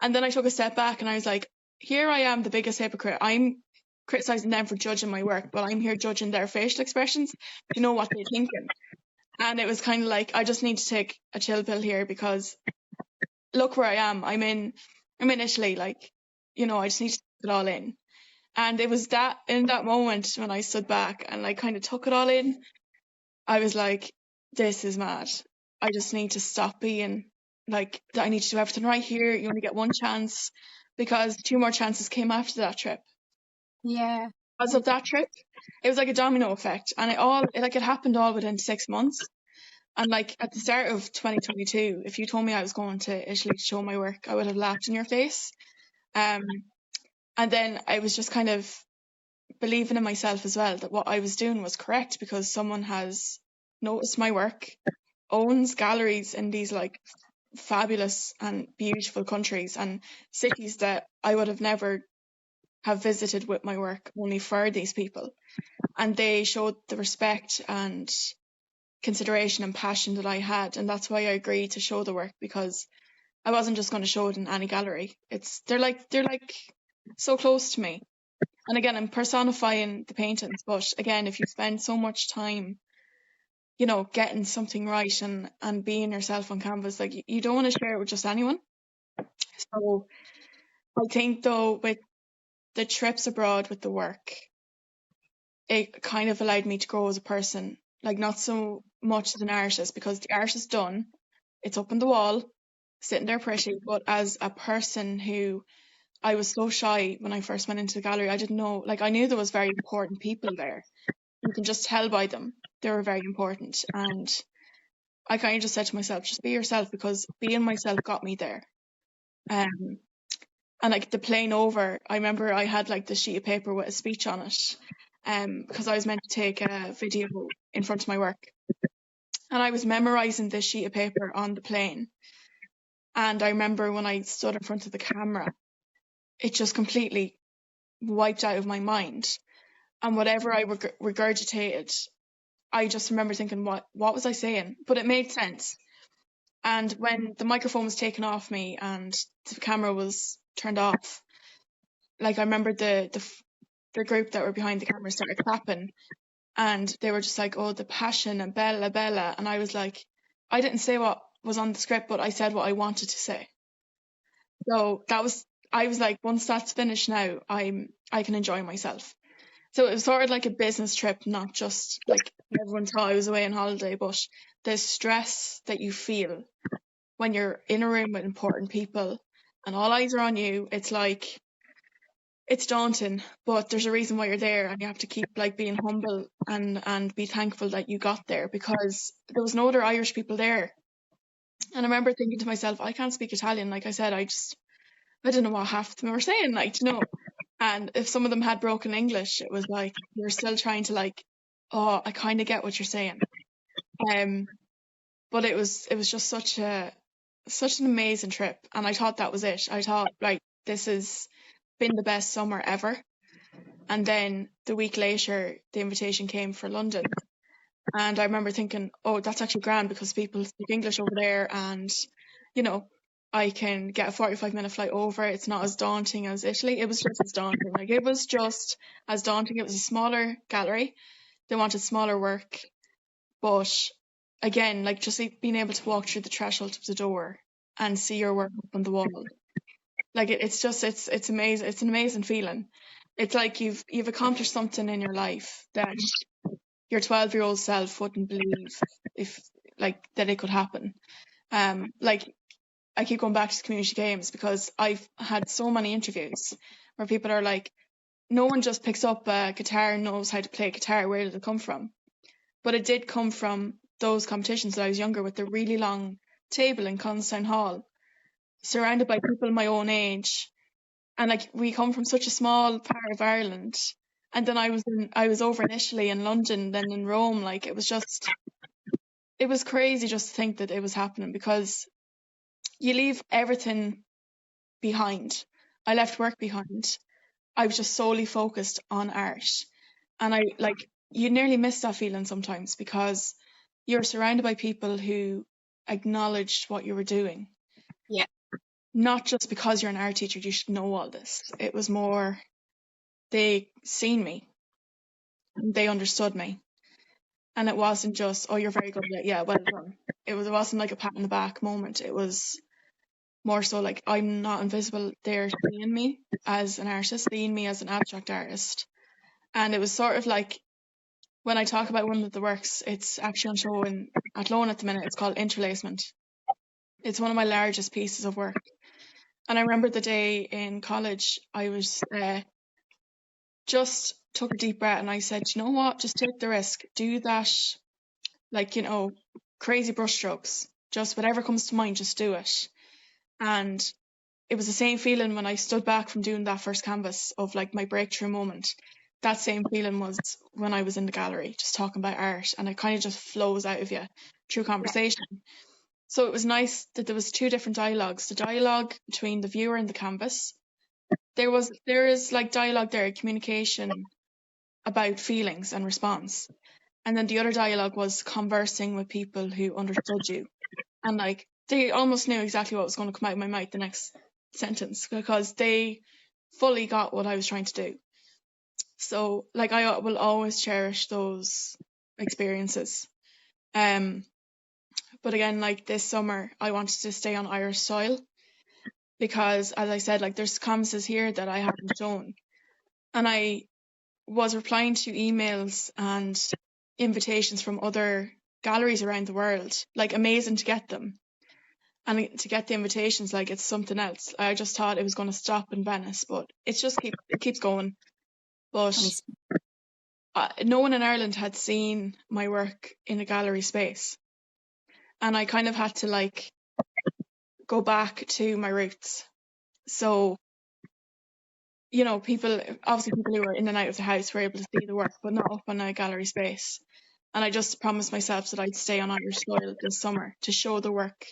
And then I took a step back and I was like, here I am, the biggest hypocrite. I'm criticizing them for judging my work, but I'm here judging their facial expressions. You know what they're thinking. And it was kind of like, I just need to take a chill pill here, because look where I am. I'm in Italy. Like, I just need to take it all in. And it was that in that moment when I stood back and like kind of took it all in, I was like, this is mad. I just need to stop being like, I need to do everything right here. You only get one chance, because 2 more chances came after that trip.
Yeah.
Because of that trip, it was like a domino effect, and it happened all within 6 months. And like at the start of 2022, if you told me I was going to Italy to show my work, I would have laughed in your face. And then I was just kind of believing in myself as well, that what I was doing was correct, because someone has noticed my work, owns galleries in these like fabulous and beautiful countries and cities that I would have never have visited with my work, only for these people. And they showed the respect and consideration and passion that I had, and that's why I agreed to show the work, because I wasn't just going to show it in any gallery. They're like so close to me. And again, I'm personifying the paintings, but again, if you spend so much time getting something right and being yourself on canvas, like you don't want to share it with just anyone. So I think though, with the trips abroad with the work, it kind of allowed me to grow as a person. Like, not so much as an artist, because the art is done, it's up on the wall, sitting there pretty, but as a person who, I was so shy when I first went into the gallery. I didn't know, like, I knew there was very important people there. You can just tell by them, they were very important. And I kind of just said to myself, just be yourself, because being myself got me there. And like the plane over, I remember I had like the sheet of paper with a speech on it, because I was meant to take a video in front of my work, and I was memorizing this sheet of paper on the plane. And I remember when I stood in front of the camera, it just completely wiped out of my mind, and whatever I regurgitated, I just remember thinking, what was I saying? But it made sense. And when the microphone was taken off me and the camera was turned off, like I remember the group that were behind the camera started clapping, and they were just like, oh, the passion and Bella, Bella. And I was like, I didn't say what was on the script, but I said what I wanted to say. So I was like, once that's finished now, I can enjoy myself. So it was sort of like a business trip, not just like everyone thought I was away on holiday, but the stress that you feel when you're in a room with important people and all eyes are on you, it's like, it's daunting, but there's a reason why you're there, and you have to keep like being humble and be thankful that you got there, because there was no other Irish people there. And I remember thinking to myself, I can't speak Italian. Like I said, I didn't know what half of them were saying, like, you know. And if some of them had broken English, it was like you're still trying to like, oh, I kind of get what you're saying. But it was just such an amazing trip, and I thought that was it. I thought, like, this has been the best summer ever. And then the week later, the invitation came for London, and I remember thinking, oh, that's actually grand because people speak English over there, and you know, I can get a 45-minute flight over. It's not as daunting as Italy. It was just as daunting. Like, it was just as daunting. It was a smaller gallery. They wanted smaller work. But again, like, just being able to walk through the threshold of the door and see your work up on the wall. Like, it's amazing. It's an amazing feeling. It's like you've accomplished something in your life that your 12-year-old self wouldn't believe if, like, that it could happen. Like, I keep going back to community games because I've had so many interviews where people are like, no one just picks up a guitar and knows how to play guitar. Where did it come from? But it did come from those competitions that I was younger, with the really long table in Constantine Hall, surrounded by people my own age. And like, we come from such a small part of Ireland. And then I was over in Italy and London, then in Rome. Like, it was crazy just to think that it was happening, because you leave everything behind. I left work behind. I was just solely focused on art. And you nearly miss that feeling sometimes, because you're surrounded by people who acknowledged what you were doing.
Yeah.
Not just because you're an art teacher, you should know all this. It was more, they seen me. They understood me. And it wasn't just, oh, you're very good at it. Yeah, well done. It wasn't like a pat on the back moment. It was more so like, I'm not invisible. They're seeing me as an artist, seeing me as an abstract artist. And it was sort of like, when I talk about one of the works, it's actually on show at Loan at the minute. It's called Interlacement. It's one of my largest pieces of work. And I remember the day in college, I was just took a deep breath and I said, you know what, just take the risk, do that, like, you know, crazy brushstrokes, just whatever comes to mind, just do it. And it was the same feeling when I stood back from doing that first canvas of like my breakthrough moment. That same feeling was when I was in the gallery just talking about art, and it kind of just flows out of you through conversation. Yeah. So it was nice that there was two different dialogues. The dialogue between the viewer and the canvas. There is like dialogue there, communication about feelings and response. And then the other dialogue was conversing with people who understood you. And like, they almost knew exactly what was going to come out of my mouth the next sentence, because they fully got what I was trying to do. So like, I will always cherish those experiences. But again, like this summer, I wanted to stay on Irish soil, because as I said, like, there's canvases here that I haven't shown. And I was replying to emails and invitations from other galleries around the world. Like, amazing to get them. And to get the invitations, like, it's something else. I just thought it was going to stop in Venice, but it keeps going. But no one in Ireland had seen my work in a gallery space. And I kind of had to like go back to my roots. So, you know, people who were in and out of the house were able to see the work, but not up on a gallery space. And I just promised myself that I'd stay on Irish soil this summer to show the work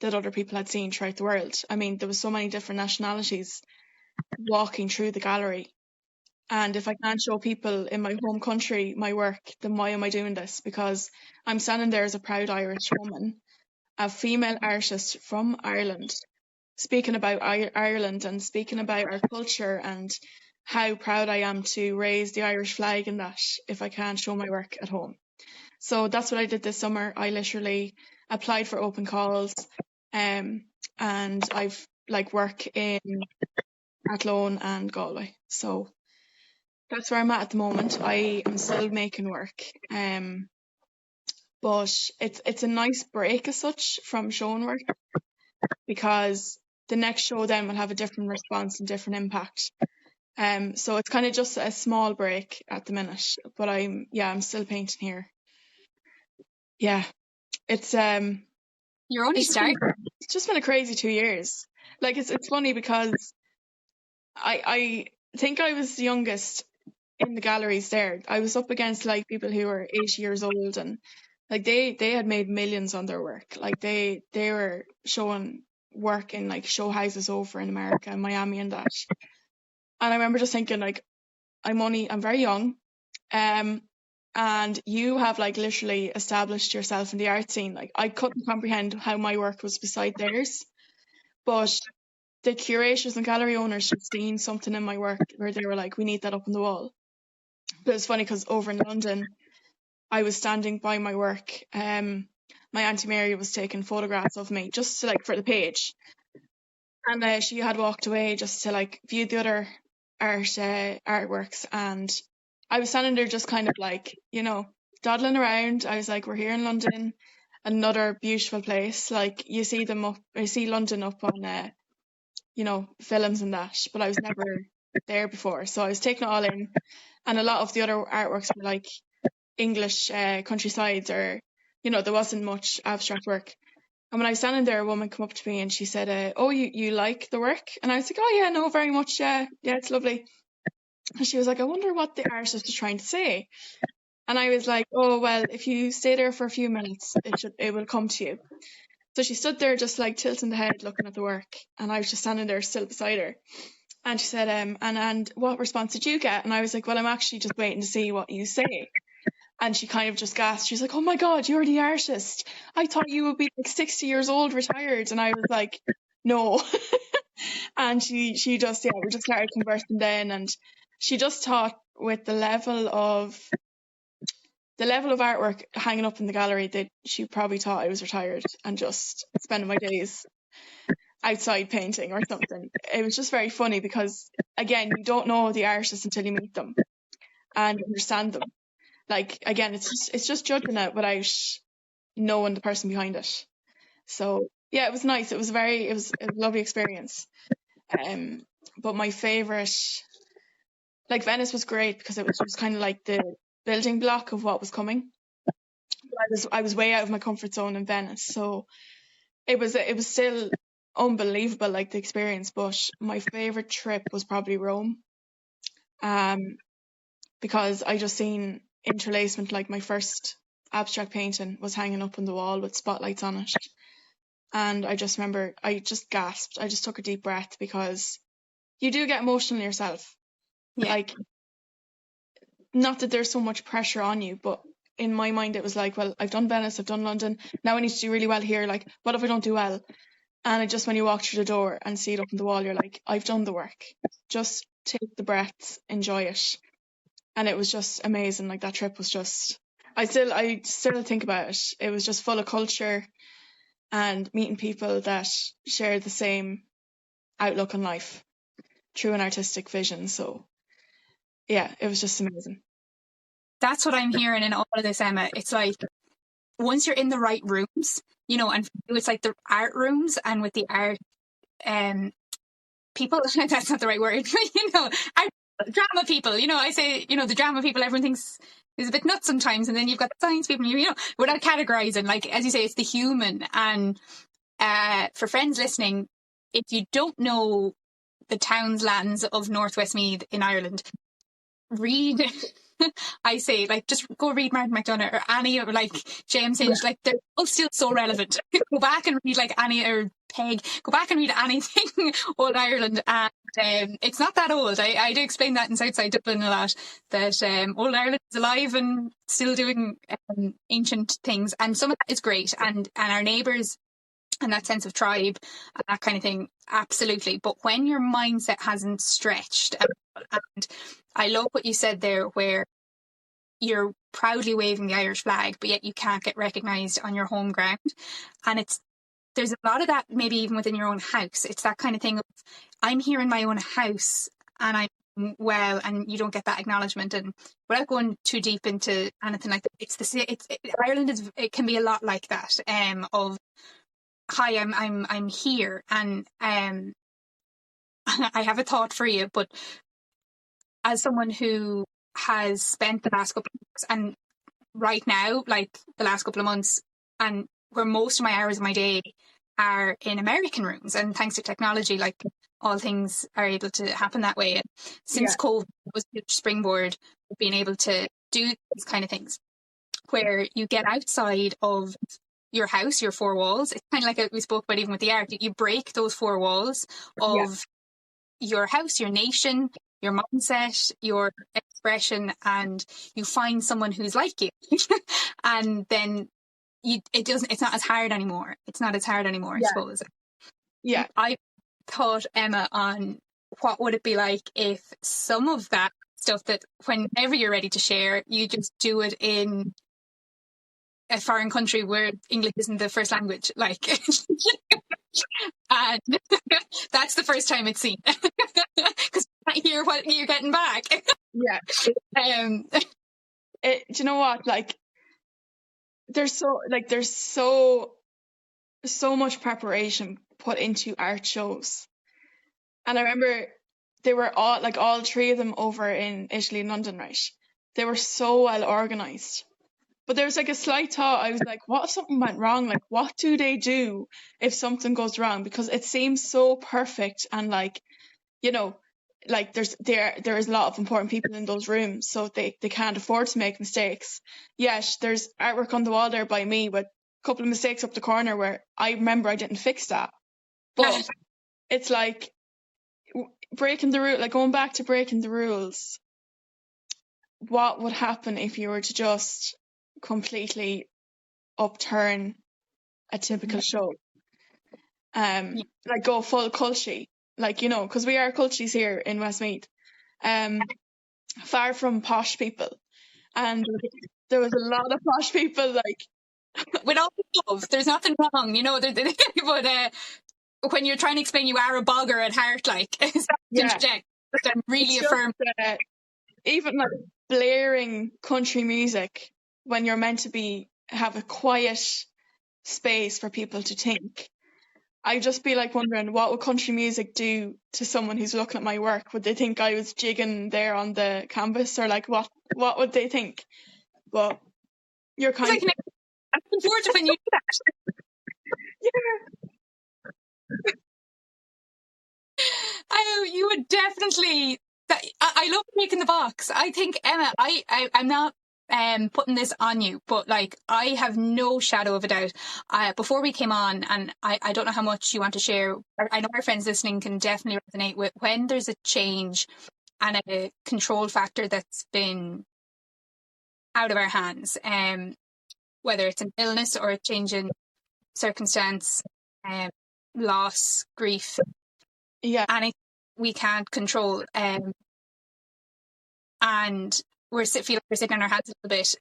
that other people had seen throughout the world. I mean, there was so many different nationalities walking through the gallery. And if I can't show people in my home country my work, then why am I doing this? Because I'm standing there as a proud Irish woman, a female artist from Ireland, speaking about Ireland and speaking about our culture and how proud I am to raise the Irish flag in that if I can't show my work at home. So that's what I did this summer. I literally applied for open calls, and I've work in Athlone and Galway. So that's where I'm at the moment. I am still making work, but it's a nice break as such from showing work, because the next show then will have a different response and different impact. So it's kind of just a small break at the minute, but I'm still painting here. Yeah, it's
You're only starting.
It's just been a crazy 2 years. Like it's funny because I think I was the youngest in the galleries there. I was up against like people who were 80 years old, and like they had made millions on their work. Like they were showing work in like show houses over in America and Miami and that. And I remember just thinking like, I'm very young, and you have like literally established yourself in the art scene. Like I couldn't comprehend how my work was beside theirs, but the curators and gallery owners had seen something in my work where they were like, we need that up on the wall. But it's funny because over in London, I was standing by my work. My Auntie Mary was taking photographs of me just to like for the page, and she had walked away just to like view the other artworks, and I was standing there just kind of like, dawdling around. I was like, we're here in London, another beautiful place. Like you see London up on films and that, but I was never there before, so I was taking it all in. And a lot of the other artworks were like English countrysides, or there wasn't much abstract work. And when I was standing there, a woman came up to me and she said, oh, you like the work? And I was like, oh yeah, no, very much, yeah, it's lovely. And she was like, I wonder what the artist is trying to say. And I was like, oh, well, if you stay there for a few minutes, it will come to you. So she stood there just like tilting the head, looking at the work, and I was just standing there still beside her. And she said, and what response did you get? And I was like, well, I'm actually just waiting to see what you say. And she kind of just gasped. She's like, oh my God, you're the artist. I thought you would be like 60 years old, retired. And I was like, no. And she just, we just started conversing then. And she just thought with the level of artwork hanging up in the gallery that she probably thought I was retired and just spending my days outside painting or something. It was just very funny because, again, you don't know the artists until you meet them and understand them. Like, again, it's just judging it without knowing the person behind it. So yeah, it was nice. It was a lovely experience. But my favorite, like, Venice was great because it was just kind of like the building block of what was coming. I was way out of my comfort zone in Venice, so it was still unbelievable, like, the experience. But my favorite trip was probably Rome, because I just seen interlacement. Like, my first abstract painting was hanging up on the wall with spotlights on it, and I just remember I just gasped. I just took a deep breath because you do get emotional yourself. Yeah. Like, not that there's so much pressure on you, but in my mind it was like, well, I've done Venice, I've done London, now I need to do really well here. Like, what if I don't do well? And it just, when you walk through the door and see it up on the wall, you're like, I've done the work. Just take the breaths, enjoy it. And it was just amazing. Like, that trip was just, I still think about it. It was just full of culture and meeting people that share the same outlook on life through an artistic vision. So yeah, it was just amazing.
That's what I'm hearing in all of this, Emma. It's like, once you're in the right rooms, and for you, it's like the art rooms, and with the art people, that's not the right word, but art drama people, I say, the drama people, everyone thinks is a bit nuts sometimes, and then you've got the science people, without categorizing, like, as you say, it's the human. And for friends listening, if you don't know the towns, lands of Northwest Meath in Ireland, read I say, like, just go read Martin McDonagh or Annie, or like James Hinch. Like, they're all still so relevant. Go back and read like Annie or peg. Go back and read anything Old Ireland. And it's not that old. I do explain that in Southside Dublin a lot, that Old Ireland is alive and still doing ancient things. And some of that is great. And our neighbours and that sense of tribe and that kind of thing, absolutely. But when your mindset hasn't stretched, and I love what you said there, where you're proudly waving the Irish flag, but yet you can't get recognised on your home ground. And there's a lot of that, maybe even within your own house. It's that kind of thing of, I'm here in my own house and I'm well, and you don't get that acknowledgement. And without going too deep into anything like that, Ireland it can be a lot like that. Of, hi, I'm here, and I have a thought for you. But as someone who has spent the last couple of months, and right now, like the last couple of months, and where most of my hours of my day are in American rooms, and thanks to technology, like all things are able to happen that way. And since COVID, it was a huge springboard of being able to do these kind of things, where you get outside of your house, your four walls. It's kind of like we spoke about even with the art. You break those four walls of your house, your nation, your mindset, your expression, and you find someone who's like you. And then it's not as hard anymore. It's not as hard anymore, I suppose.
Yeah.
I thought, Emma, on what would it be like if some of that stuff that whenever you're ready to share, you just do it in a foreign country where English isn't the first language, like, and that's the first time it's seen, because you can't hear what you're getting back.
Yeah. Do you know what? Like, there's so much preparation put into art shows, and I remember they were all three of them over in Italy and London, right? They were so well organized. But there was like a slight thought, I was like, what if something went wrong? Like, what do they do if something goes wrong? Because it seems so perfect, and like, you know, like there is a lot of important people in those rooms, so they can't afford to make mistakes. Yes, there's artwork on the wall there by me with a couple of mistakes up the corner where I remember I didn't fix that. But it's like breaking the rule, like going back to breaking the rules. What would happen if you were to just completely upturn a typical show? Like go full culture, like, you know, because we are cultures here in Westmeath, far from posh people, and there was a lot of posh people, like,
with all the love, there's nothing wrong, you know, but when you're trying to explain you are a bogger at heart, like, interject, I'm really affirm.
Even like blaring country music when you're meant to have a quiet space for people to think. I'd just be like wondering, what would country music do to someone who's looking at my work? Would they think I was jigging there on the canvas, or like what would they think? But you're kind of...
I'm looking forward to when you do that. You would definitely... I love making the box. I think, Emma, I'm not putting this on you, but like, I have no shadow of a doubt. Before we came on, and I don't know how much you want to share, I know our friends listening can definitely resonate with when there's a change and a control factor that's been out of our hands, whether it's an illness or a change in circumstance, loss, grief, anything we can't control, and feel like we're sitting on our hands a little bit.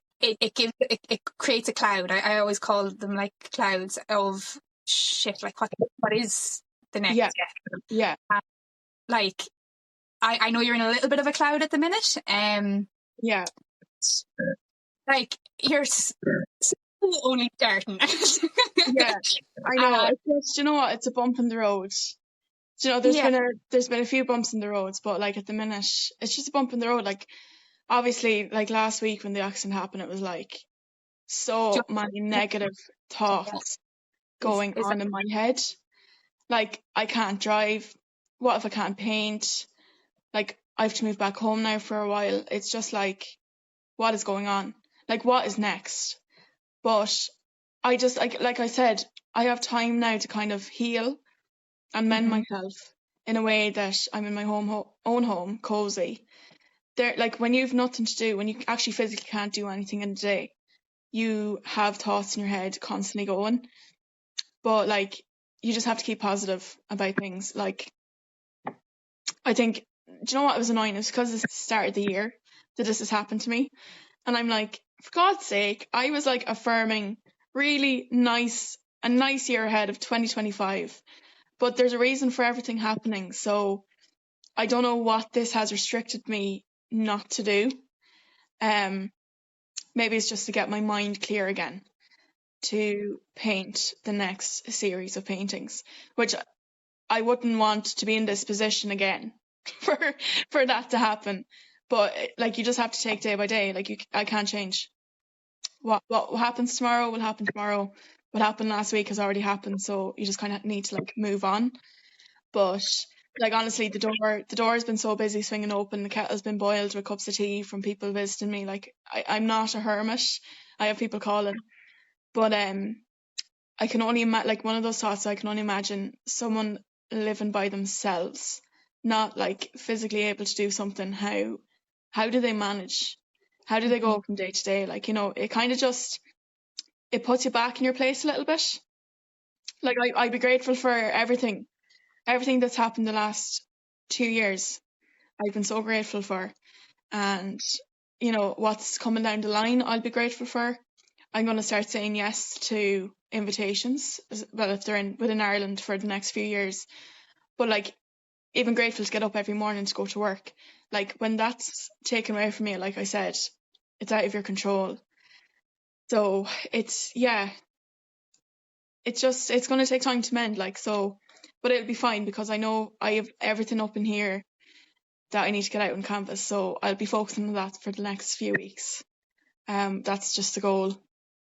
It creates a cloud. I always call them like clouds of shit. Like, what is the next step?
Yeah.
Like, I know you're in a little bit of a cloud at the minute.
Yeah.
Like, you're only starting.
Yeah, I know. It's just, you know what? It's a bump in the road. You know, there's been a few bumps in the roads, but like at the minute, it's just a bump in the road. Like, obviously, like last week when the accident happened, it was like so many negative thoughts going on in my head. Like, I can't drive. What if I can't paint? Like, I have to move back home now for a while. It's just like, what is going on? Like, what is next? But I just, like I said, I have time now to kind of heal and mend myself in a way that I'm in my own home, cozy. There, like when you've nothing to do, when you actually physically can't do anything in the day, you have thoughts in your head constantly going. But like, you just have to keep positive about things. Like, I think, do you know what was annoying? It's because it's the start of the year that this has happened to me. And I'm like, for God's sake, I was like affirming really a nice year ahead of 2025. But there's a reason for everything happening. So I don't know what this has restricted me not to do. Maybe it's just to get my mind clear again, to paint the next series of paintings, which I wouldn't want to be in this position again for that to happen. But like, you just have to take day by day. Like, I can't change. What happens tomorrow will happen tomorrow. What happened last week has already happened, so you just kind of need to like move on. But like, honestly, the door has been so busy swinging open. The kettle's been boiled with cups of tea from people visiting me. Like, I'm not a hermit. I have people calling, but I can only like, one of those thoughts, I can only imagine someone living by themselves, not like physically able to do something. How do they manage? How do they go from day to day? Like, it kind of just, it puts you back in your place a little bit. Like, I'd be grateful for everything that's happened the last 2 years. I've been so grateful for, and what's coming down the line, I'll be grateful for. I'm going to start saying yes to invitations, well, if they're within Ireland, for the next few years. But like, even grateful to get up every morning to go to work. Like, when that's taken away from you, like I said, it's out of your control. So it's going to take time to mend, like, so, but it'll be fine, because I know I have everything up in here that I need to get out on canvas. So I'll be focusing on that for the next few weeks. That's just the goal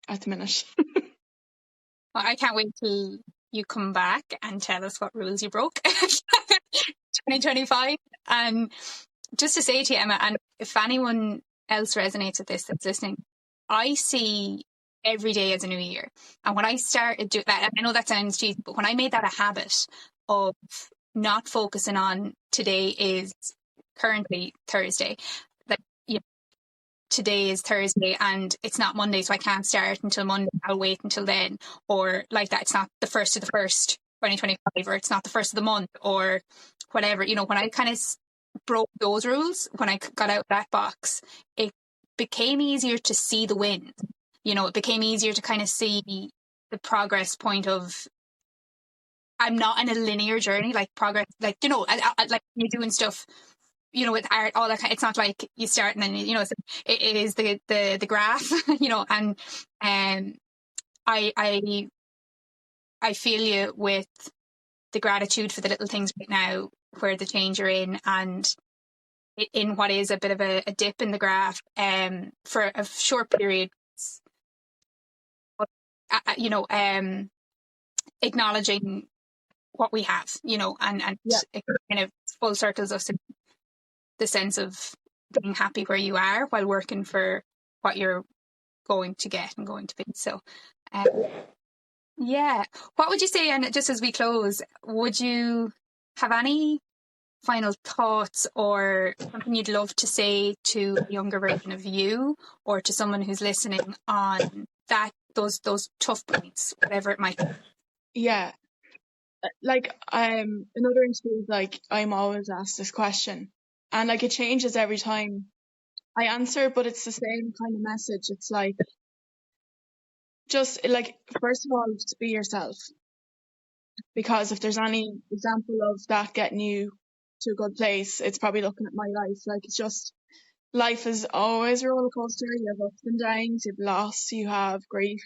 at the minute.
Well, I can't wait till you come back and tell us what rules you broke 2025. And just to say to you, Emma, and if anyone else resonates with this that's listening, I see every day as a new year. And when I started doing that, I know that sounds cheesy, but when I made that a habit of not focusing on today is currently Thursday, like, today is Thursday and it's not Monday, so I can't start until Monday, I'll wait until then, or like that, it's not the 1st of the 1st 2025, or it's not the 1st of the month, or whatever. When I kind of broke those rules, when I got out of that box, it became easier to see the win. It became easier to kind of see the progress point of, I'm not in a linear journey, like progress, like, I like you're doing stuff, with art, all that kind. It's not like you start and then it is the graph, and I feel you with the gratitude for the little things right now, where the change you're in, and in what is a bit of a dip in the graph, for a short period, acknowledging what we have, and it kind of full circles us in the sense of being happy where you are while working for what you're going to get and going to be. So, what would you say, and just as we close, would you have any final thoughts or something you'd love to say to a younger version of you, or to someone who's listening on that, those tough points, whatever it might be?
Yeah. Like, in other interviews, like, I'm always asked this question, and like, it changes every time I answer, but it's the same kind of message. It's like, just like, first of all, just be yourself, because if there's any example of that getting you to a good place, it's probably looking at my life. Like, it's just, life is always a roller coaster. You have ups and downs, you have loss, you have grief,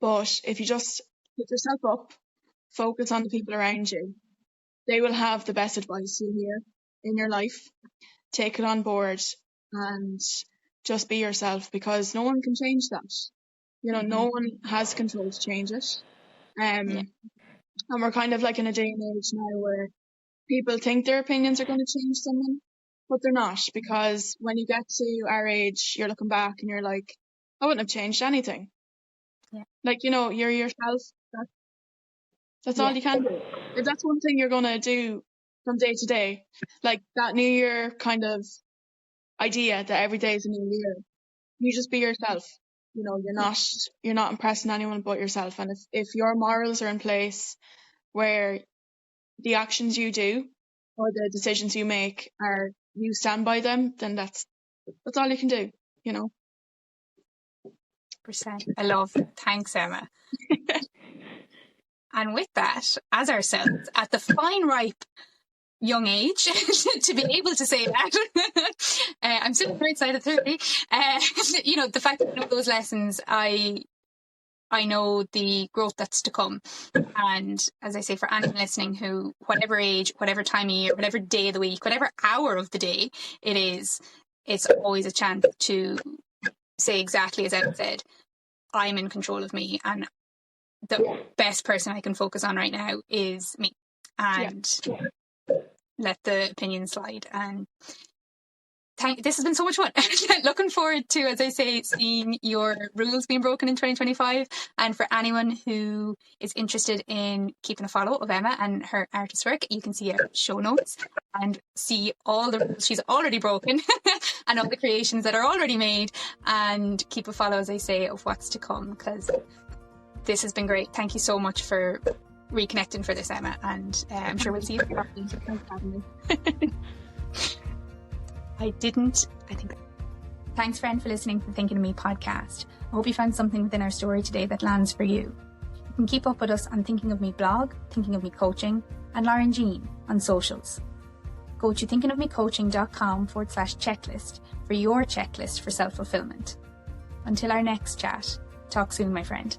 but if you just pick yourself up, focus on the people around you, they will have the best advice you'll hear in your life. Take it on board and just be yourself, because no one can change that. No one has control to change it. And we're kind of like in a day and age now where people think their opinions are going to change someone, but they're not, because when you get to our age, you're looking back and you're like, I wouldn't have changed anything. Like, you're yourself. That's all you can do. If that's one thing you're going to do from day to day, like that New Year kind of idea that every day is a new year, you just be yourself. You know, you're not impressing anyone but yourself. And if your morals are in place where the actions you do or the decisions you make are, you stand by them, then that's all you can do, you know.
%. I love it. Thanks, Emma. And with that, as ourselves, at the fine ripe young age to be able to say that, I'm still very excited 30. You know, the fact that I know those lessons, I know the growth that's to come. And as I say, for anyone listening who, whatever age, whatever time of year, whatever day of the week, whatever hour of the day it is, it's always a chance to say exactly as Ed said, I'm in control of me, and the best person I can focus on right now is me, and let the opinions slide. And this has been so much fun. Looking forward to, as I say, seeing your rules being broken in 2025. And for anyone who is interested in keeping a follow of Emma and her artist work, you can see our show notes and see all the rules she's already broken and all the creations that are already made, and keep a follow, as I say, of what's to come, because this has been great. Thank you so much for reconnecting for this, Emma, and I'm sure we'll see you.
Thanks for having me.
Thanks, friend, for listening to the Thinking of Me podcast. I hope you found something within our story today that lands for you. You can keep up with us on Thinking of Me blog, Thinking of Me coaching, and Lauren Jean on socials. Go to thinkingofmecoaching.com/checklist for your checklist for self-fulfillment. Until our next chat, talk soon, my friend.